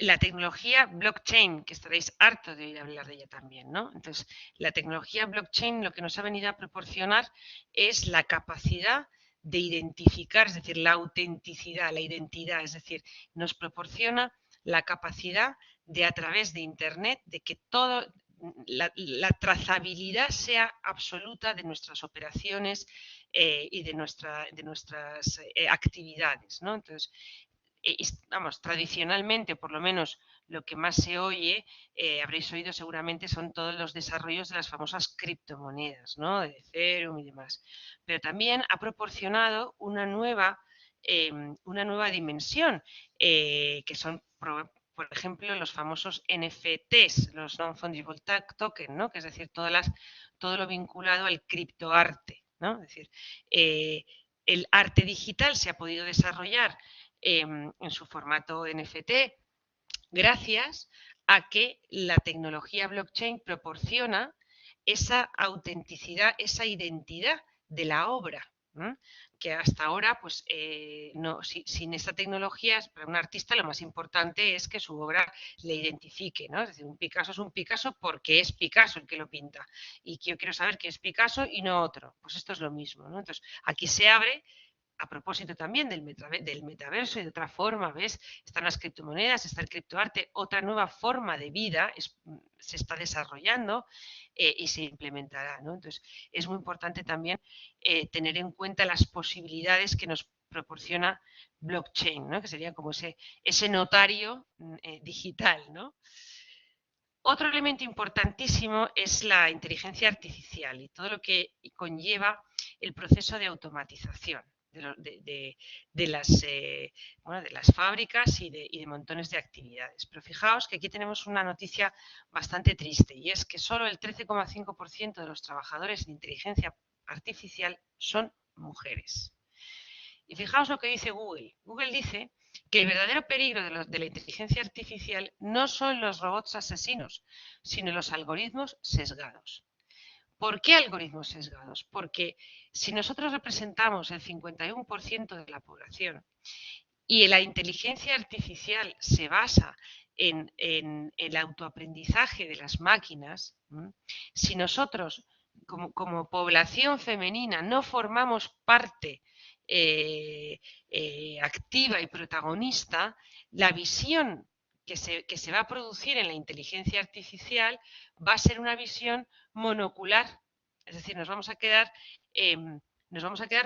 La tecnología blockchain, que estaréis harto de oír hablar de ella también, ¿no? Entonces, la tecnología blockchain lo que nos ha venido a proporcionar es la capacidad de identificar, es decir, la autenticidad, la identidad, es decir, nos proporciona la capacidad de, a través de Internet, de que la trazabilidad sea absoluta de nuestras operaciones y de nuestras actividades, ¿no? Entonces, vamos, tradicionalmente, por lo menos lo que más se oye, habréis oído seguramente, son todos los desarrollos de las famosas criptomonedas, ¿no? De Ethereum y demás. Pero también ha proporcionado una nueva dimensión, que son, por ejemplo, los famosos NFTs, los Non-Fungible Token, ¿no? Que es decir, todo lo vinculado al criptoarte, ¿no? Es decir, el arte digital se ha podido desarrollar en su formato NFT, gracias a que la tecnología blockchain proporciona esa autenticidad, esa identidad de la obra, ¿no? Que hasta ahora, pues, sin esta tecnología, para un artista lo más importante es que su obra le identifique, ¿no? Es decir, un Picasso es un Picasso porque es Picasso el que lo pinta, y yo quiero saber que es Picasso y no otro. Pues esto es lo mismo, ¿no? Entonces, aquí se abre, a propósito también del metaverso y de otra forma, ¿ves? Están las criptomonedas, está el criptoarte, otra nueva forma de vida se está desarrollando y se implementará, ¿no? Entonces, es muy importante también tener en cuenta las posibilidades que nos proporciona blockchain, ¿no? Que sería como ese notario digital, ¿no? Otro elemento importantísimo es la inteligencia artificial y todo lo que conlleva el proceso de automatización de las fábricas y de montones de actividades. Pero fijaos que aquí tenemos una noticia bastante triste, y es que solo el 13,5% de los trabajadores en inteligencia artificial son mujeres. Y fijaos lo que dice Google. Google dice que el verdadero peligro de la inteligencia artificial no son los robots asesinos, sino los algoritmos sesgados. ¿Por qué algoritmos sesgados? Porque si nosotros representamos el 51% de la población y la inteligencia artificial se basa en el autoaprendizaje de las máquinas, si nosotros como población femenina no formamos parte activa y protagonista, la visión que se va a producir en la inteligencia artificial va a ser una visión monocular. Es decir, nos vamos a quedar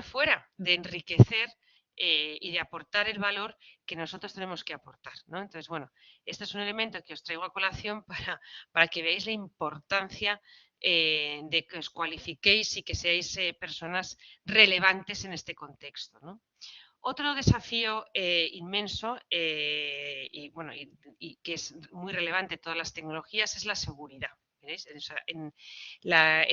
fuera de enriquecer y de aportar el valor que nosotros tenemos que aportar, ¿no? Entonces, bueno, este es un elemento que os traigo a colación para que veáis la importancia de que os cualifiquéis y que seáis personas relevantes en este contexto, ¿no? Otro desafío inmenso y que es muy relevante en todas las tecnologías es la seguridad. En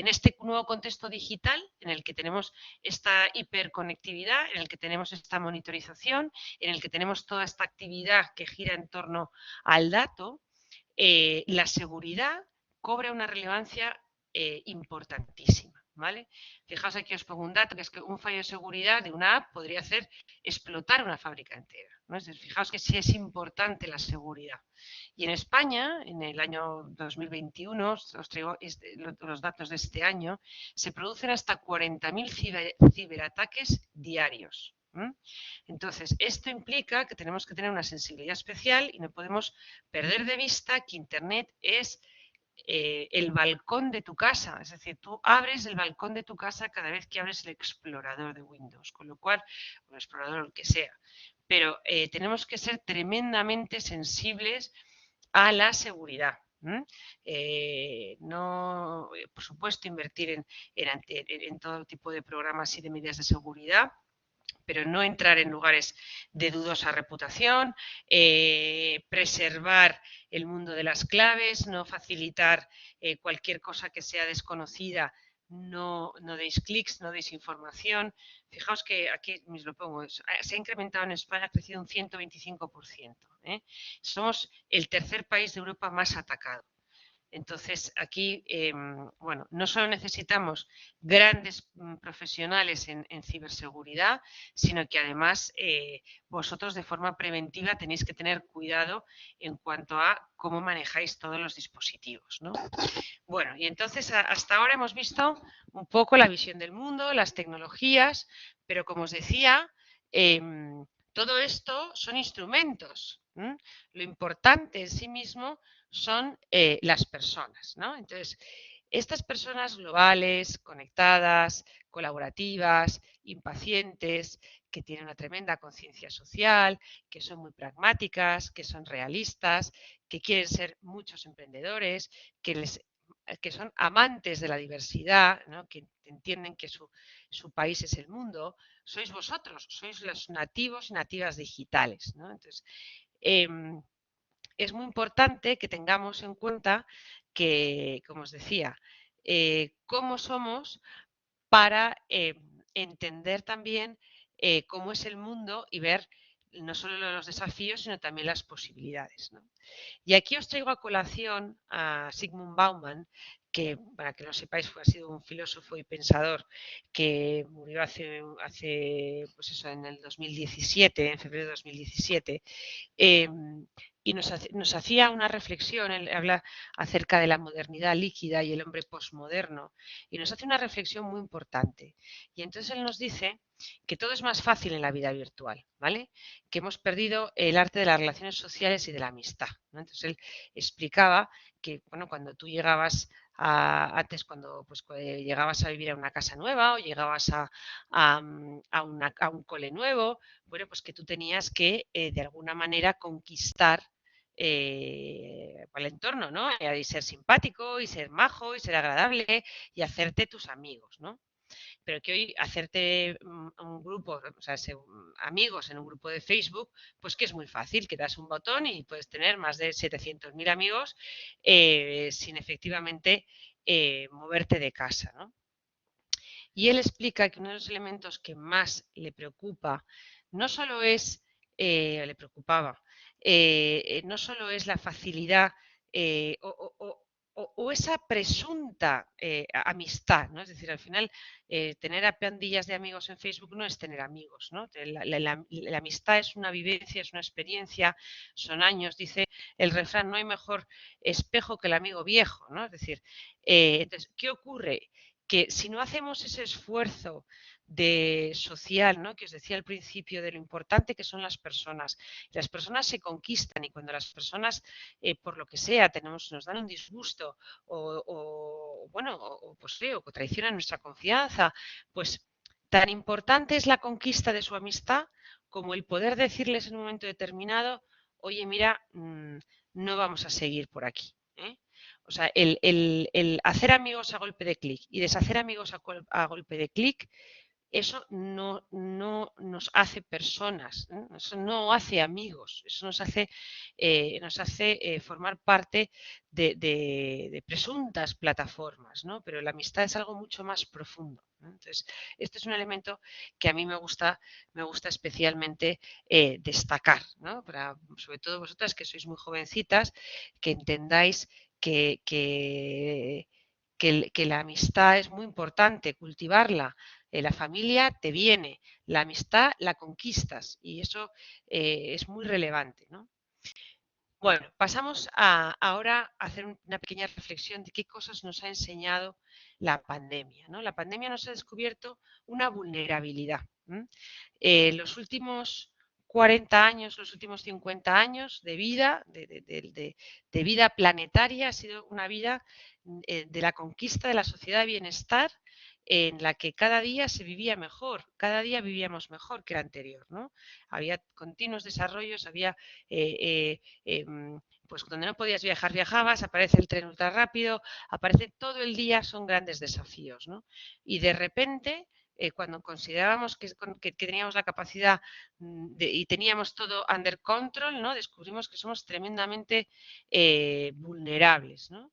este nuevo contexto digital, en el que tenemos esta hiperconectividad, en el que tenemos esta monitorización, en el que tenemos toda esta actividad que gira en torno al dato, la seguridad cobra una relevancia importantísima. ¿Vale? Fijaos, aquí os pongo un dato, que es que un fallo de seguridad de una app podría hacer explotar una fábrica entera, ¿no? Es decir, fijaos que sí es importante la seguridad. Y en España, en el año 2021, os traigo los datos de este año, se producen hasta 40.000 ciberataques diarios. Entonces, esto implica que tenemos que tener una sensibilidad especial y no podemos perder de vista que Internet es el balcón de tu casa, es decir, tú abres el balcón de tu casa cada vez que abres el explorador de Windows, con lo cual, o el explorador, el que sea, pero tenemos que ser tremendamente sensibles a la seguridad. No, por supuesto, invertir en todo tipo de programas y de medidas de seguridad, pero no entrar en lugares de dudosa reputación, preservar el mundo de las claves, no facilitar cualquier cosa que sea desconocida no deis clics, no deis información. Fijaos que aquí os lo pongo, se ha incrementado en España, ha crecido un 125%. Somos el tercer país de Europa más atacado. Entonces, aquí, bueno, no solo necesitamos grandes profesionales en ciberseguridad, sino que además vosotros de forma preventiva tenéis que tener cuidado en cuanto a cómo manejáis todos los dispositivos, ¿no? Bueno, y entonces hasta ahora hemos visto un poco la visión del mundo, las tecnologías, pero como os decía, todo esto son instrumentos. Lo importante en sí mismo son las personas, ¿no? Entonces, estas personas globales, conectadas, colaborativas, impacientes, que tienen una tremenda conciencia social, que son muy pragmáticas, que son realistas, que quieren ser muchos emprendedores, que son amantes de la diversidad, ¿no? Que entienden que su país es el mundo, sois vosotros, sois los nativos y nativas digitales, ¿no? Entonces, es muy importante que tengamos en cuenta que, como os decía, cómo somos para entender también cómo es el mundo y ver no solo los desafíos, sino también las posibilidades, ¿no? Y aquí os traigo a colación a Zygmunt Bauman, que para que lo sepáis ha sido un filósofo y pensador que murió hace pues eso, en el 2017, en febrero de 2017, y nos hacía una reflexión, él habla acerca de la modernidad líquida y el hombre posmoderno, y nos hace una reflexión muy importante. Y entonces él nos dice que todo es más fácil en la vida virtual, ¿vale? Que hemos perdido el arte de las relaciones sociales y de la amistad, ¿no? Entonces él explicaba que, bueno, cuando tú llegabas antes cuando llegabas a vivir a una casa nueva o llegabas a un cole nuevo, bueno, pues que tú tenías que de alguna manera conquistar el entorno, ¿no? Y ser simpático, y ser majo, y ser agradable, y hacerte tus amigos, ¿no? Pero que hoy hacerte un grupo, o sea, amigos en un grupo de Facebook, pues que es muy fácil, que das un botón y puedes tener más de 700.000 amigos sin efectivamente moverte de casa, ¿no? Y él explica que uno de los elementos que más le preocupa no solo es, le preocupaba, no solo es la facilidad o esa presunta amistad, ¿no? Es decir, al final tener a pandillas de amigos en Facebook no es tener amigos, ¿no? La amistad es una vivencia, es una experiencia, son años, dice el refrán, no hay mejor espejo que el amigo viejo, ¿no? Es decir, entonces, ¿qué ocurre? Que si no hacemos ese esfuerzo de social, ¿no? Que os decía al principio de lo importante que son las personas se conquistan y cuando las personas, por lo que sea, nos dan un disgusto pues sí, o traicionan nuestra confianza, pues tan importante es la conquista de su amistad como el poder decirles en un momento determinado, oye, mira, no vamos a seguir por aquí, ¿eh? O sea, el hacer amigos a golpe de clic y deshacer amigos a golpe de clic, eso no nos hace personas, ¿eh? Eso no hace amigos, eso nos hace formar parte de presuntas plataformas, ¿no? Pero la amistad es algo mucho más profundo, ¿no? Entonces, este es un elemento que a mí me gusta especialmente destacar, ¿no? Sobre todo vosotras que sois muy jovencitas, que entendáis que la amistad es muy importante, cultivarla. La familia te viene, la amistad la conquistas y eso es muy relevante, ¿no? Bueno, pasamos ahora a hacer una pequeña reflexión de qué cosas nos ha enseñado la pandemia, ¿no? La pandemia nos ha descubierto una vulnerabilidad. Los últimos 40 años, los últimos 50 años de vida, de vida planetaria, ha sido una vida de la conquista de la sociedad de bienestar en la que cada día se vivía mejor, cada día vivíamos mejor que el anterior, ¿no? Había continuos desarrollos, había pues donde no podías viajar, viajabas, aparece el tren ultra rápido, aparece todo el día, son grandes desafíos, ¿no? Y de repente, cuando considerábamos que teníamos la capacidad y teníamos todo under control, ¿no? Descubrimos que somos tremendamente vulnerables, ¿no?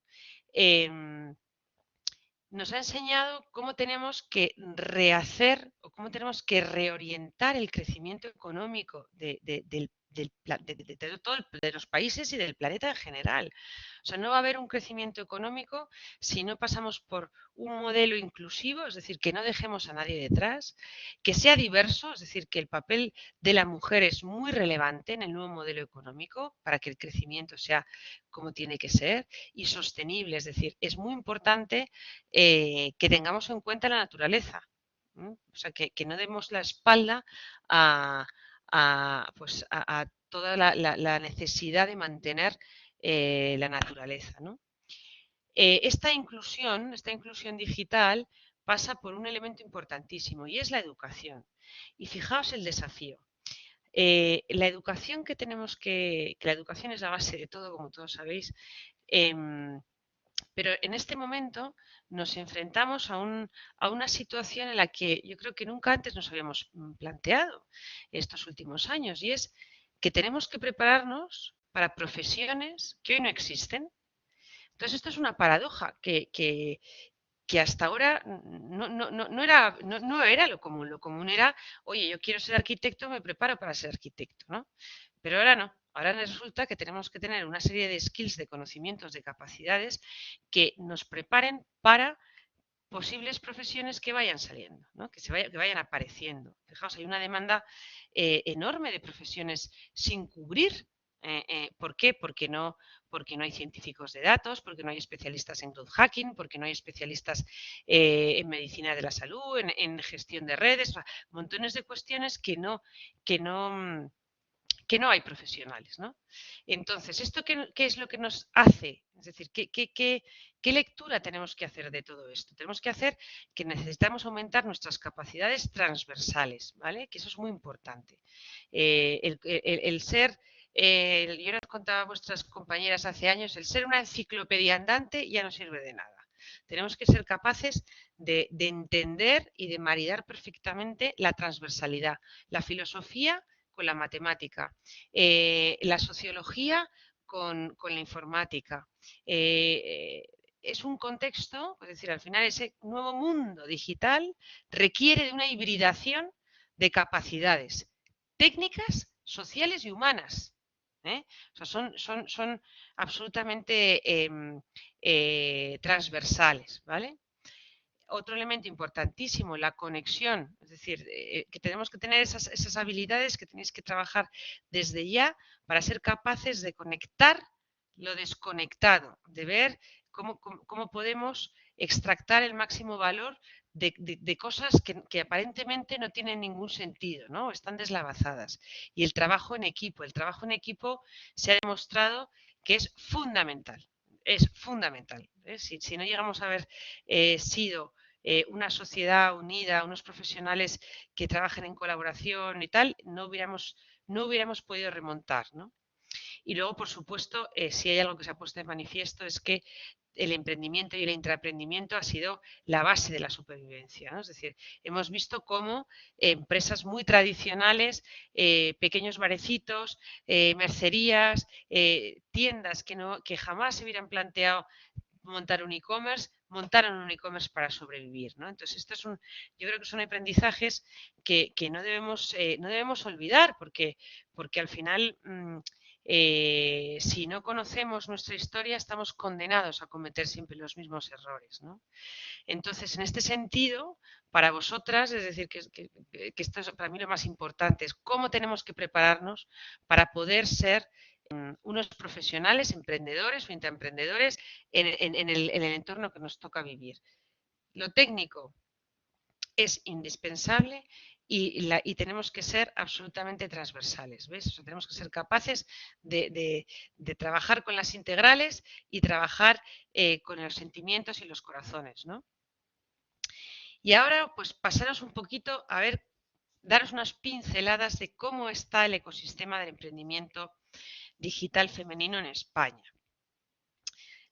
nos ha enseñado cómo tenemos que rehacer o cómo tenemos que reorientar el crecimiento económico de los países y del planeta en general. O sea, no va a haber un crecimiento económico si no pasamos por un modelo inclusivo, es decir, que no dejemos a nadie detrás, que sea diverso, es decir, que el papel de la mujer es muy relevante en el nuevo modelo económico para que el crecimiento sea como tiene que ser y sostenible, es decir, es muy importante que tengamos en cuenta la naturaleza. O sea, que no demos la espalda a, pues a toda la necesidad de mantener la naturaleza, ¿no? Esta inclusión digital pasa por un elemento importantísimo y es la educación. Y fijaos el desafío. La educación que la educación es la base de todo, como todos sabéis, em, pero en este momento nos enfrentamos a una situación en la que yo creo que nunca antes nos habíamos planteado estos últimos años, y es que tenemos que prepararnos para profesiones que hoy no existen. Entonces, esto es una paradoja que hasta ahora no era lo común. Lo común era, oye, yo quiero ser arquitecto, me preparo para ser arquitecto, ¿no? Pero ahora no. Ahora resulta que tenemos que tener una serie de skills, de conocimientos, de capacidades que nos preparen para posibles profesiones que vayan saliendo, ¿no? Que vayan apareciendo. Fijaos, hay una demanda enorme de profesiones sin cubrir. ¿Por qué? Porque no hay científicos de datos, porque no hay especialistas en growth hacking, porque no hay especialistas en medicina de la salud, en gestión de redes, o sea, montones de cuestiones que no, que no hay profesionales, ¿no? Entonces, ¿esto qué es lo que nos hace? Es decir, ¿qué lectura tenemos que hacer de todo esto? Tenemos que hacer que necesitamos aumentar nuestras capacidades transversales, ¿vale? Que eso es muy importante. El ser, yo les contaba a vuestras compañeras hace años, el ser una enciclopedia andante ya no sirve de nada. Tenemos que ser capaces de entender y de maridar perfectamente la transversalidad, la filosofía con la matemática, la sociología con la informática. Es un contexto, es decir, al final ese nuevo mundo digital requiere de una hibridación de capacidades técnicas, sociales y humanas. O sea, son absolutamente transversales, ¿vale? Otro elemento importantísimo, la conexión, es decir, que tenemos que tener esas habilidades que tenéis que trabajar desde ya para ser capaces de conectar lo desconectado, de ver cómo podemos extractar el máximo valor de cosas que aparentemente no tienen ningún sentido, ¿no? Están deslavazadas. Y el trabajo en equipo se ha demostrado que es fundamental. Si no llegamos a haber sido una sociedad unida, unos profesionales que trabajen en colaboración y tal, no hubiéramos podido remontar, ¿no? Y luego, por supuesto, si hay algo que se ha puesto de manifiesto es que el emprendimiento y el intraemprendimiento ha sido la base de la supervivencia, ¿no? Es decir, hemos visto cómo empresas muy tradicionales, pequeños barecitos, mercerías, tiendas que jamás se hubieran planteado montar un e-commerce, montaron un e-commerce para sobrevivir, ¿no? Entonces, yo creo que son aprendizajes que no debemos olvidar, porque al final, si no conocemos nuestra historia, estamos condenados a cometer siempre los mismos errores, ¿no? Entonces, en este sentido, para vosotras, es decir, que esto es para mí lo más importante, es cómo tenemos que prepararnos para poder ser unos profesionales, emprendedores o intraemprendedores en el entorno que nos toca vivir. Lo técnico es indispensable y tenemos que ser absolutamente transversales, ¿ves? O sea, tenemos que ser capaces de trabajar con las integrales y trabajar con los sentimientos y los corazones, ¿no? Y ahora, pues pasaros un poquito a ver, daros unas pinceladas de cómo está el ecosistema del emprendimiento digital femenino en España.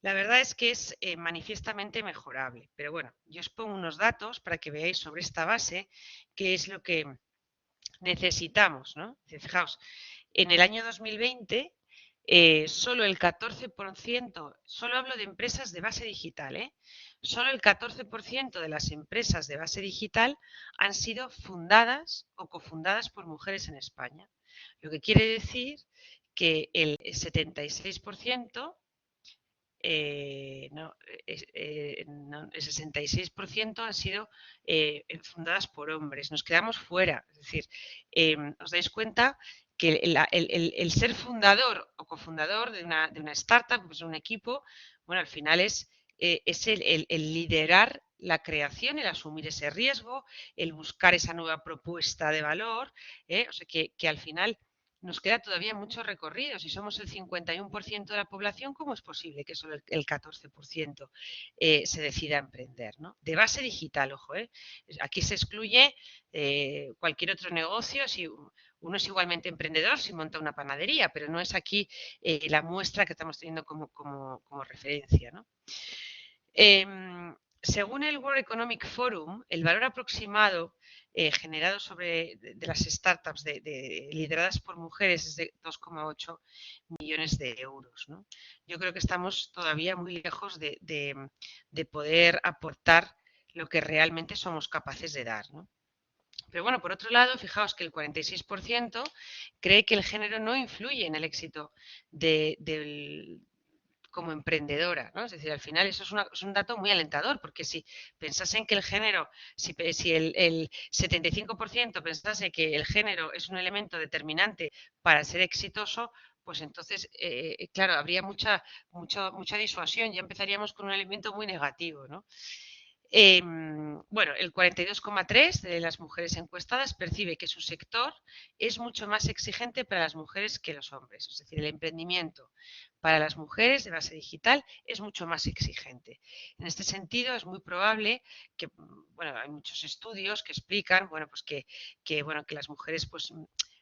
La verdad es que es manifiestamente mejorable, pero bueno, yo os pongo unos datos para que veáis sobre esta base qué es lo que necesitamos, ¿no? Fijaos, en el año 2020 solo el 14%, solo hablo de empresas de base digital, solo el 14% de las empresas de base digital han sido fundadas o cofundadas por mujeres en España. Lo que quiere decir que el 76%, el 66% han sido fundadas por hombres. Nos quedamos fuera. Es decir, os dais cuenta que el ser fundador o cofundador de una startup, pues un equipo, bueno, al final es el liderar la creación, el asumir ese riesgo, el buscar esa nueva propuesta de valor, o sea que al final nos queda todavía mucho recorrido. Si somos el 51% de la población, ¿cómo es posible que solo el 14% se decida a emprender? ¿No? De base digital, ojo, aquí se excluye cualquier otro negocio. Si uno es igualmente emprendedor si monta una panadería, pero no es aquí la muestra que estamos teniendo como referencia, ¿no? Según el World Economic Forum, el valor aproximado generado de las startups lideradas por mujeres es de 2,8 millones de euros, ¿no? Yo creo que estamos todavía muy lejos de poder aportar lo que realmente somos capaces de dar, ¿no? Pero bueno, por otro lado, fijaos que el 46% cree que el género no influye en el éxito como emprendedora, ¿no? Es decir, al final eso es un dato muy alentador, porque si pensasen que el género, si el 75% pensase que el género es un elemento determinante para ser exitoso, pues entonces, claro, habría mucha disuasión, ya empezaríamos con un elemento muy negativo, ¿no? Bueno, el 42,3% de las mujeres encuestadas percibe que su sector es mucho más exigente para las mujeres que los hombres. Es decir, el emprendimiento para las mujeres de base digital es mucho más exigente. En este sentido, es muy probable que, bueno, hay muchos estudios que explican, bueno, pues que las mujeres, pues,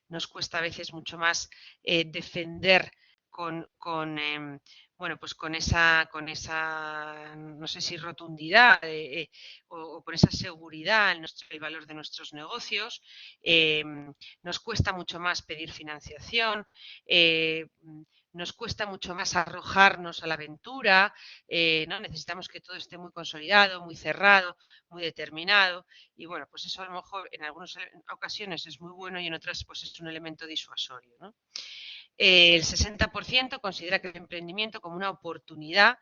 nos cuesta a veces mucho más defender bueno, pues con esa, no sé si rotundidad o con esa seguridad en el valor de nuestros negocios. Nos cuesta mucho más pedir financiación, nos cuesta mucho más arrojarnos a la aventura, ¿no? Necesitamos que todo esté muy consolidado, muy cerrado, muy determinado, y bueno, pues eso a lo mejor en algunas ocasiones es muy bueno y en otras pues es un elemento disuasorio, ¿no? El 60% considera que el emprendimiento como una oportunidad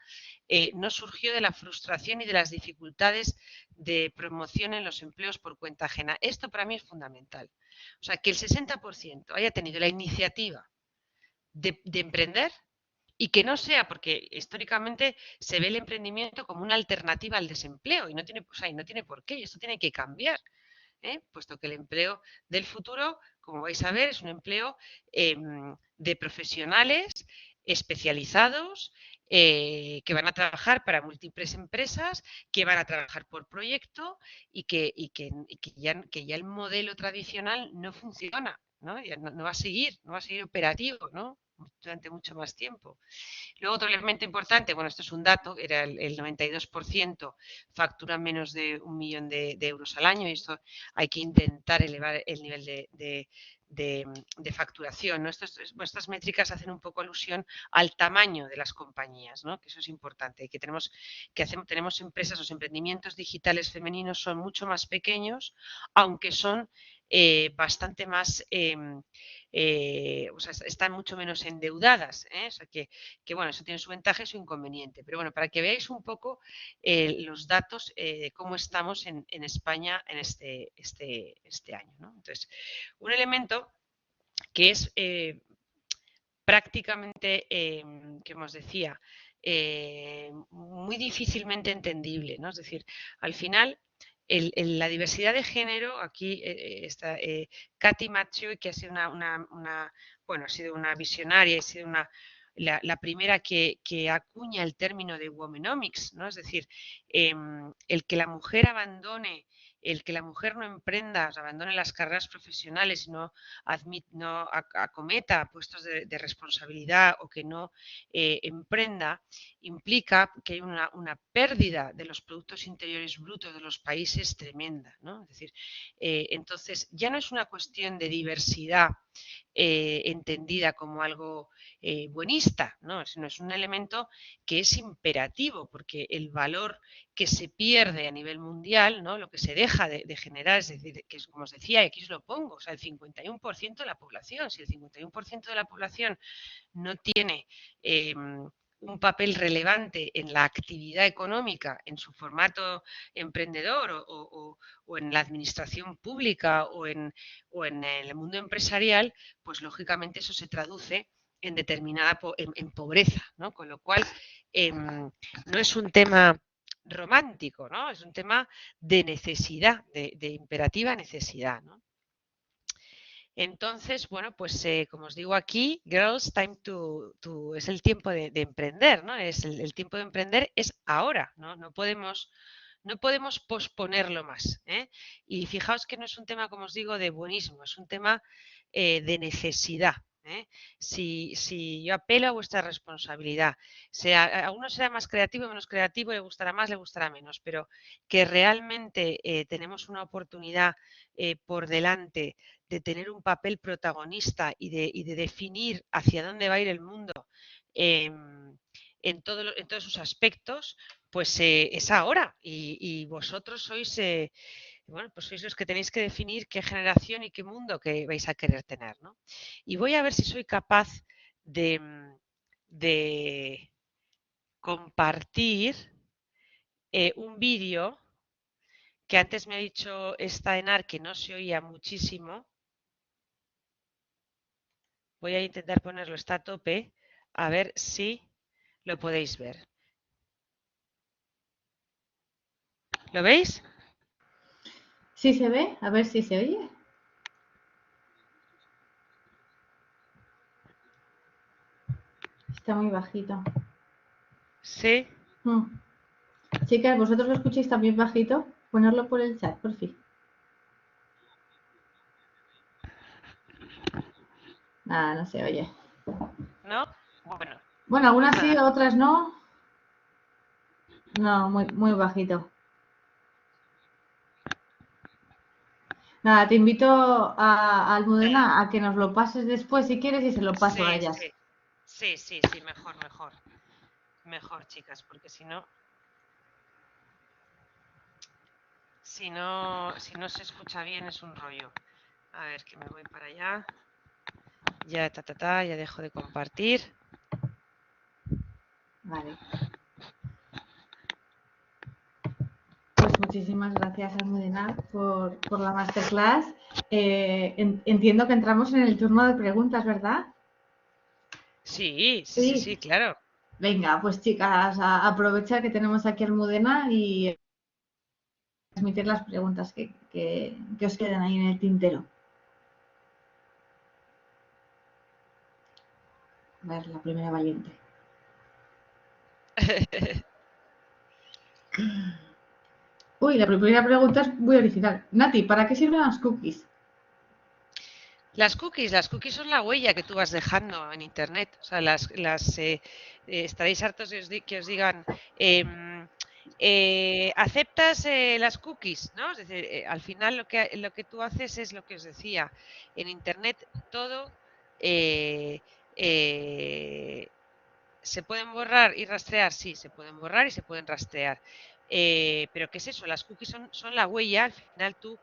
no surgió de la frustración y de las dificultades de promoción en los empleos por cuenta ajena. Esto para mí es fundamental. O sea, que el 60% haya tenido la iniciativa de emprender y que no sea, porque históricamente se ve el emprendimiento como una alternativa al desempleo y no tiene, y no tiene por qué, y esto tiene que cambiar. Puesto que el empleo del futuro, como vais a ver, es un empleo de profesionales especializados que van a trabajar para múltiples empresas, que van a trabajar por proyecto y que ya el modelo tradicional no funciona, ¿no? Ya no va a seguir, no va a seguir operativo, ¿no? Durante mucho más tiempo. Luego otro elemento importante, bueno, esto es un dato, era el 92% factura menos de 1 millón de euros al año y esto hay que intentar elevar el nivel de facturación, ¿no? Estas métricas hacen un poco alusión al tamaño de las compañías, ¿no? Que eso es importante, tenemos empresas, los emprendimientos digitales femeninos son mucho más pequeños, aunque son bastante más, o sea, están mucho menos endeudadas, o sea que bueno, eso tiene su ventaja y su inconveniente, pero bueno, para que veáis un poco los datos de cómo estamos en España en este año, ¿no? Entonces, un elemento que es prácticamente, que os decía, muy difícilmente entendible, ¿no? Es decir, al final, la diversidad de género, aquí está Katy Macho, que ha sido bueno, ha sido una visionaria, ha sido la primera que acuña el término de womenomics, ¿no? Es decir, el que la mujer abandone, el que la mujer no emprenda, abandone las carreras profesionales y no acometa puestos de responsabilidad o que no emprenda, implica que hay una pérdida de los productos interiores brutos de los países tremenda, ¿no? Es decir, entonces ya no es una cuestión de diversidad entendida como algo buenista, ¿no? Sino es un elemento que es imperativo, porque el valor que se pierde a nivel mundial, ¿no? Lo que se deja de generar, es decir, que es, como os decía, y aquí os lo pongo, o sea, el 51% de la población, si el 51% de la población no tiene un papel relevante en la actividad económica, en su formato emprendedor o en la administración pública o en el mundo empresarial, pues lógicamente eso se traduce en determinada en pobreza, ¿no? Con lo cual no es un tema romántico, ¿no? Es un tema de necesidad, de imperativa necesidad, ¿no? Entonces, bueno, pues como os digo aquí, Girls, time es el tiempo de emprender, ¿no? Es el tiempo de emprender es ahora, ¿no? No podemos posponerlo más, ¿eh? Y fijaos que no es un tema, como os digo, de buenismo, es un tema de necesidad, ¿eh? Si yo apelo a vuestra responsabilidad, a uno será más creativo, menos creativo, le gustará más, le gustará menos, pero que realmente tenemos una oportunidad por delante de tener un papel protagonista y de definir hacia dónde va a ir el mundo en todos sus aspectos, pues es ahora. Y vosotros sois, bueno, pues sois los que tenéis que definir qué generación y qué mundo que vais a querer tener, ¿no? Y voy a ver si soy capaz de compartir un vídeo que antes me ha dicho esta Enar que no se oía muchísimo. Voy a intentar ponerlo, está a tope, a ver si lo podéis ver. ¿Lo veis? Sí se ve, a ver si se oye. Está muy bajito. Sí. Chicas, ¿vosotros lo escucháis también bajito? Ponerlo por el chat, por fin. Nada, no se oye. ¿No? Bueno. Bueno, algunas Pues sí, nada. otras no. No, muy bajito. Nada, te invito a Almudena a que nos lo pases después si quieres y se lo paso a Sí, ellas. sí. Sí, mejor. Mejor, chicas, porque si no se escucha bien es un rollo. A ver, que me voy para allá. Ya, ya dejo de compartir. Vale. Pues muchísimas gracias, Almudena, por la masterclass. Entiendo que entramos en el turno de preguntas, ¿verdad? Sí, claro. Venga, pues chicas, aprovecha que tenemos aquí a Almudena y transmitir las preguntas que os queden ahí en el tintero. A ver, la primera valiente. Uy, la primera pregunta es muy original. Nati, ¿para qué sirven las cookies? Las cookies son la huella que tú vas dejando en Internet. O sea, estaréis hartos de que os digan, ¿aceptas las cookies? ¿No? Es decir, al final lo que tú haces es lo que os decía. En Internet todo ¿se pueden borrar y rastrear? Sí, se pueden borrar y se pueden rastrear. Pero ¿qué es eso? Las cookies son la huella. Al final tú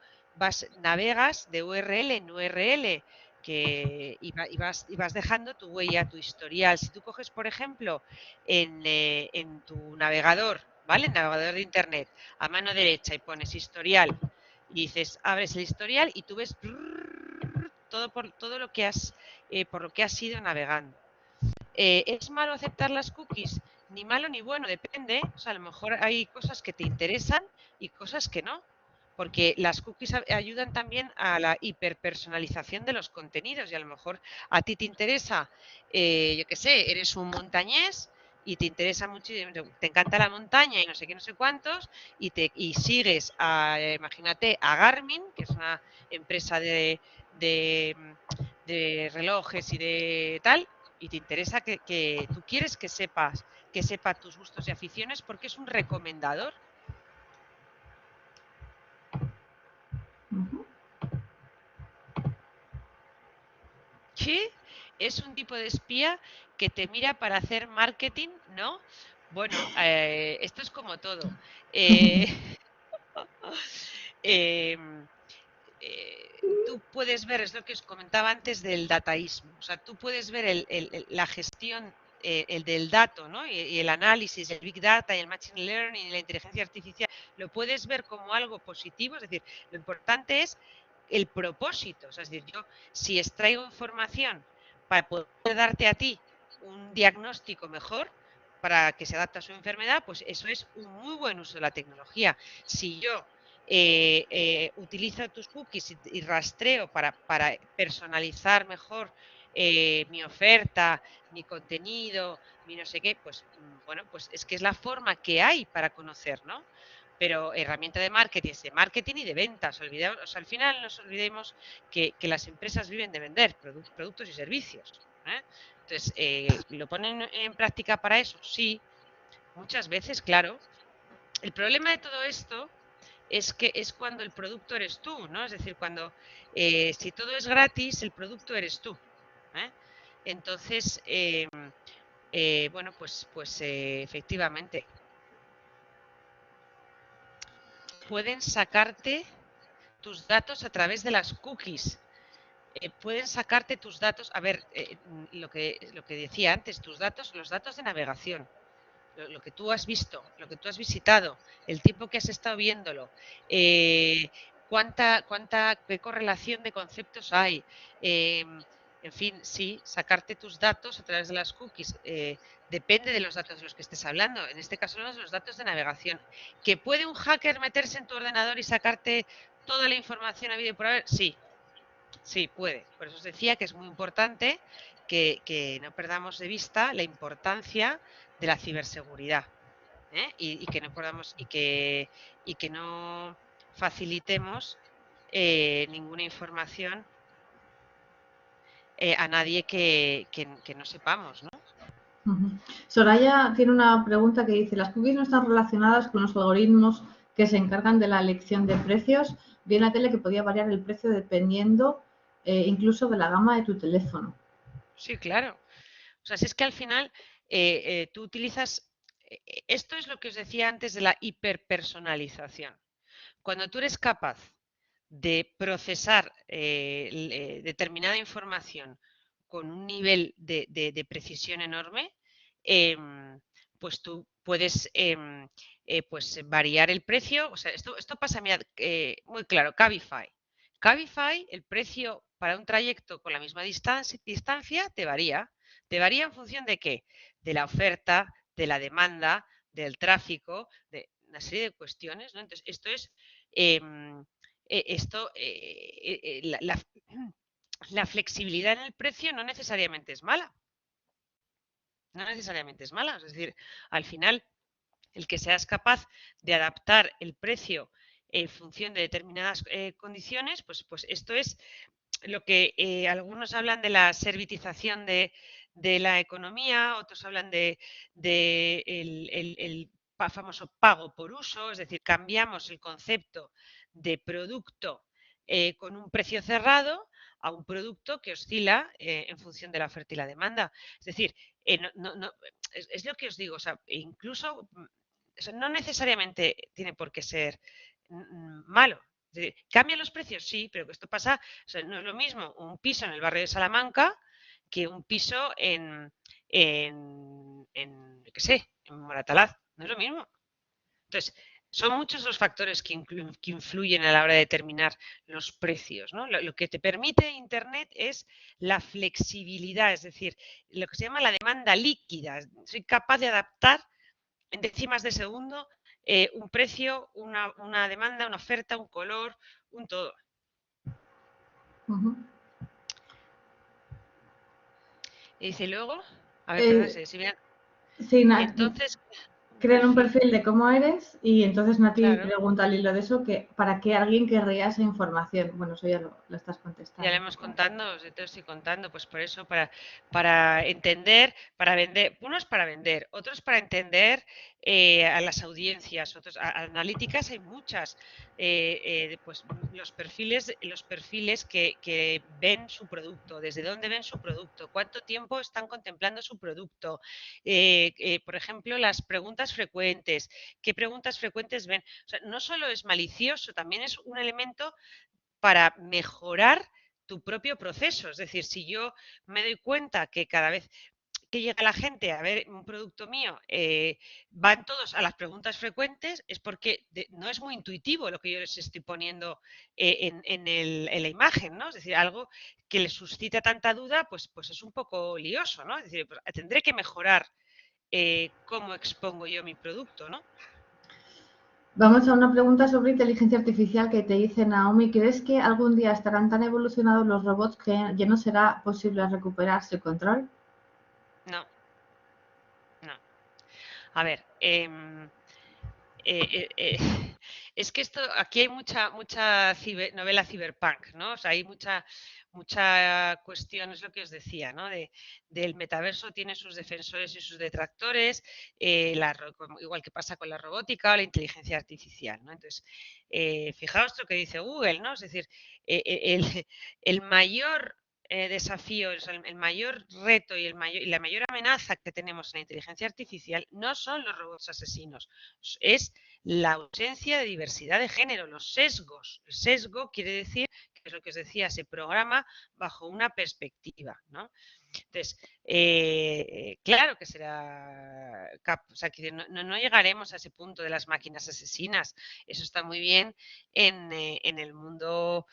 navegas de URL en URL y vas dejando tu huella, tu historial. Si tú coges, por ejemplo, en tu navegador, ¿vale? Navegador de Internet, a mano derecha y pones historial y dices, abres el historial y tú ves todo lo que por lo que has ido navegando. ¿Es malo aceptar las cookies? Ni malo ni bueno, depende. O sea, a lo mejor hay cosas que te interesan y cosas que no. Porque las cookies ayudan también a la hiperpersonalización de los contenidos y a lo mejor a ti te interesa, yo qué sé, eres un montañés y te interesa mucho, te encanta la montaña y no sé qué, no sé cuántos, y sigues imagínate, a Garmin, que es una empresa de relojes y de tal, y te interesa que tú quieres que sepa tus gustos y aficiones porque es un recomendador. Uh-huh. ¿Qué? Es un tipo de espía que te mira para hacer marketing, ¿no? Bueno, esto es como todo. Eh, em, tú puedes ver, es lo que os comentaba antes del dataísmo, o sea, tú puedes ver la gestión, el del dato, ¿no? Y el análisis, el big data y el machine learning y la inteligencia artificial, lo puedes ver como algo positivo, es decir, lo importante es el propósito, o sea, es decir, yo si extraigo información para poder darte a ti un diagnóstico mejor para que se adapte a su enfermedad, pues eso es un muy buen uso de la tecnología. Si yo utilizo tus cookies y rastreo para personalizar mejor mi oferta, mi contenido, mi no sé qué, pues bueno, pues es que es la forma que hay para conocer, ¿no? Pero herramienta de marketing y de ventas. O sea, al final no nos olvidemos que las empresas viven de vender productos y servicios. Entonces, ¿lo ponen en práctica para eso? Sí, muchas veces, claro. El problema de todo esto es que es cuando el producto eres tú, ¿no? Es decir, cuando si todo es gratis, el producto eres tú. ¿eh? Entonces, bueno, pues efectivamente, pueden sacarte tus datos a través de las cookies. Pueden sacarte tus datos, a ver, lo que decía antes, tus datos, los datos de navegación. Lo que tú has visto, lo que tú has visitado, el tiempo que has estado viéndolo, qué correlación de conceptos hay. En fin, sí, sacarte tus datos a través de las cookies. Depende de los datos de los que estés hablando. En este caso, los datos de navegación. ¿Que puede un hacker meterse en tu ordenador y sacarte toda la información habido y por haber? Sí, sí, puede. Por eso os decía que es muy importante que no perdamos de vista la importancia de la ciberseguridad, y que no podamos y que no facilitemos ninguna información a nadie que no sepamos, ¿no? Soraya tiene una pregunta que dice, ¿las cookies no están relacionadas con los algoritmos que se encargan de la elección de precios? Vi en la tele que podía variar el precio dependiendo incluso de la gama de tu teléfono. Sí, claro. O sea, si es que al final tú utilizas, esto es lo que os decía antes de la hiperpersonalización. Cuando tú eres capaz de procesar determinada información con un nivel de precisión enorme, pues tú puedes pues variar el precio. O sea, esto pasa muy claro, Cabify. Cabify, el precio para un trayecto con la misma distancia te varía. ¿Te varía en función de qué? De la oferta, de la demanda, del tráfico, de una serie de cuestiones, ¿no? Entonces, esto es la flexibilidad en el precio no necesariamente es mala. No necesariamente es mala. Es decir, al final, el que seas capaz de adaptar el precio en función de determinadas condiciones, pues esto es lo que algunos hablan de la servitización de la economía, otros hablan de el famoso pago por uso, es decir, cambiamos el concepto de producto con un precio cerrado a un producto que oscila en función de la oferta y la demanda. Es decir, es lo que os digo, o sea, incluso o sea, no necesariamente tiene por qué ser malo. Es decir, ¿cambian los precios? Sí, pero que esto pasa, o sea, no es lo mismo un piso en el barrio de Salamanca que un piso qué sé, en Moratalaz. No es lo mismo. Entonces, son muchos los factores que influyen a la hora de determinar los precios, ¿no? Lo que te permite Internet es la flexibilidad, es decir, lo que se llama la demanda líquida. Soy capaz de adaptar en décimas de segundo un precio, una demanda, una oferta, un color, un todo. Y dice luego, a ver, perdón, si bien. Sí, Entonces, un crean un perfil, perfil de cómo eres y entonces Nati claro, pregunta al hilo de eso que para qué alguien querría esa información. Bueno, eso ya lo estás ya le contestando. hemos contando, yo te lo estoy contando, pues por eso, para entender, para vender, unos para vender, otros para entender a las audiencias, analíticas hay muchas, pues los perfiles que ven su producto, desde dónde ven su producto, cuánto tiempo están contemplando su producto, por ejemplo, las preguntas frecuentes, qué preguntas frecuentes ven. O sea, no solo es malicioso, también es un elemento para mejorar tu propio proceso. Es decir, si yo me doy cuenta que cada vez que llega la gente a ver un producto mío, van todos a las preguntas frecuentes, es porque no es muy intuitivo lo que yo les estoy poniendo en la imagen, ¿no? Es decir, algo que les suscita tanta duda, pues es un poco lioso, ¿no? Es decir, pues, tendré que mejorar cómo expongo yo mi producto, ¿no? Vamos a una pregunta sobre inteligencia artificial que te dice Naomi. ¿Crees que algún día estarán tan evolucionados los robots que ya no será posible recuperar su control? No, no. A ver, es que aquí hay mucha novela cyberpunk, ¿no? O sea, hay mucha cuestión, es lo que os decía, ¿no? Del metaverso tiene sus defensores y sus detractores, igual que pasa con la robótica o la inteligencia artificial, ¿no? Entonces, fijaos lo que dice Google, ¿no? Es decir, el mayor desafío, o sea, el mayor reto y la mayor amenaza que tenemos en la inteligencia artificial no son los robots asesinos, es la ausencia de diversidad de género, los sesgos. El sesgo quiere decir, que es lo que os decía, se programa bajo una perspectiva, ¿no? Entonces, claro que será, o sea, que no llegaremos a ese punto de las máquinas asesinas. Eso está muy bien en el mundo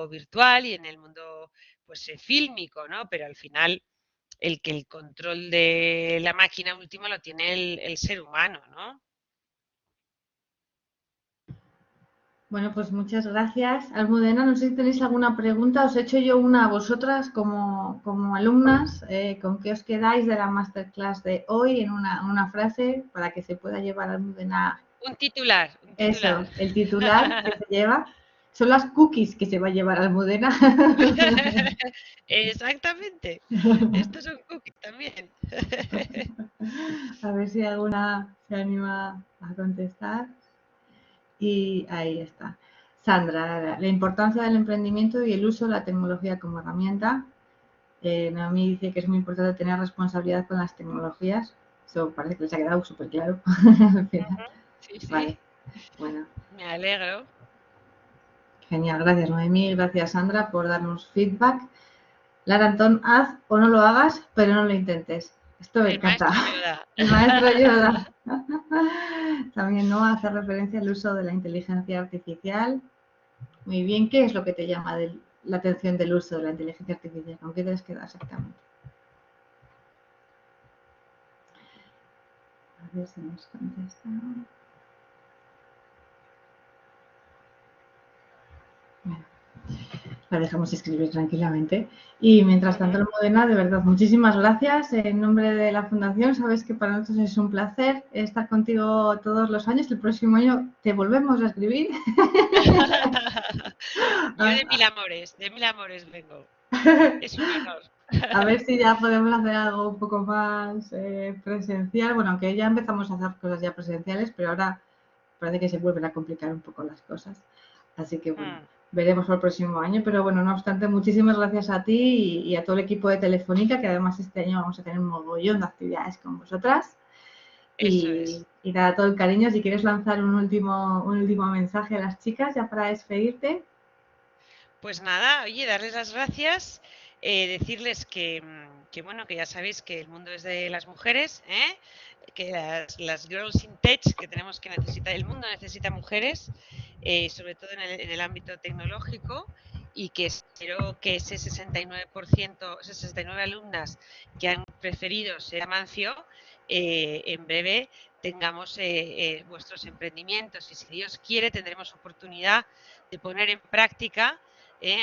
virtual y en el mundo pues fílmico, ¿no? Pero al final el control de la máquina última lo tiene el ser humano, ¿no? Bueno, pues muchas gracias. Almudena, no sé si tenéis alguna pregunta. Os he hecho yo una a vosotras como alumnas. ¿Con qué os quedáis de la masterclass de hoy en una frase para que se pueda llevar Almudena? Un titular, un titular. Eso, el titular que se lleva. Son las cookies que se va a llevar Almudena. Exactamente. Estos son cookies también. A ver si alguna se anima a contestar. Y ahí está. Sandra, la importancia del emprendimiento y el uso de la tecnología como herramienta. Naomi dice que es muy importante tener responsabilidad con las tecnologías. Eso parece que les ha quedado súper claro. Sí, sí. Vale, bueno. Me alegro. Genial, gracias Noemí, gracias Sandra por darnos feedback. Lara Antón, haz o no lo hagas, pero no lo intentes. Esto me encanta. Maestro Yoda. El maestro Yoda. También no hace referencia al uso de la inteligencia artificial. Muy bien, ¿qué es lo que te llama la atención del uso de la inteligencia artificial? ¿Con qué te has quedado exactamente? A ver si nos contesta. Bueno, la dejamos escribir tranquilamente. Y mientras tanto, Almudena, de verdad, muchísimas gracias. En nombre de la Fundación, sabes que para nosotros es un placer estar contigo todos los años. El próximo año te volvemos a escribir. Yo de mil amores vengo. Es un honor. A ver si ya podemos hacer algo un poco más presencial. Bueno, aunque ya empezamos a hacer cosas ya presenciales, pero ahora parece que se vuelven a complicar un poco las cosas. Así que bueno, veremos para el próximo año. Pero bueno, no obstante, muchísimas gracias a ti y a todo el equipo de Telefónica, que además este año vamos a tener un mogollón de actividades con vosotras. Y nada, todo el cariño. Si quieres lanzar un último mensaje a las chicas ya para despedirte. Pues nada, oye, darles las gracias, decirles que bueno, que ya sabéis que el mundo es de las mujeres, que las Girls in Tech, que tenemos que necesitar, el mundo necesita mujeres, sobre todo en el ámbito tecnológico, y que espero que ese 69%, esas 69 alumnas que han preferido ser Amancio, en breve tengamos vuestros emprendimientos y si Dios quiere tendremos oportunidad de poner en práctica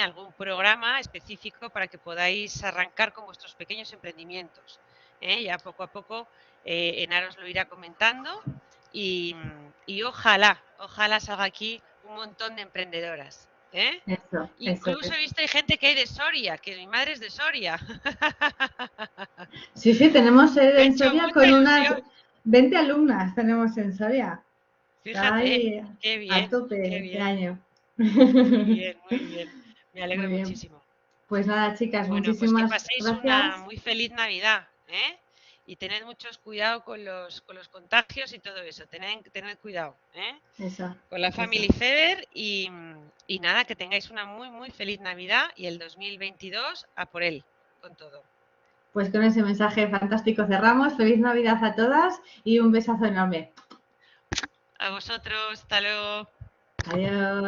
algún programa específico para que podáis arrancar con vuestros pequeños emprendimientos. Ya poco a poco Enar os lo irá comentando y ojalá salga aquí un montón de emprendedoras. Eso, Incluso he visto hay gente que hay de Soria, que mi madre es de Soria. Sí, tenemos en Soria con unas 20 alumnas tenemos en Soria. Está Fíjate, ahí qué a bien, qué tope este bien, año. muy bien, muy bien. Me Muy alegro bien. muchísimo. Pues nada, chicas, Bueno, pues que muchísimas paséis una gracias. muy feliz Navidad, ¿eh? Y tened muchos cuidado con los contagios y todo eso. Tened cuidado, ¿eh? Eso, Con la eso. Family Fever y nada, que tengáis una muy, muy feliz Navidad y el 2022 a por él, con todo. Pues con ese mensaje fantástico cerramos. Feliz Navidad a todas y un besazo enorme. A vosotros, hasta luego. Adiós.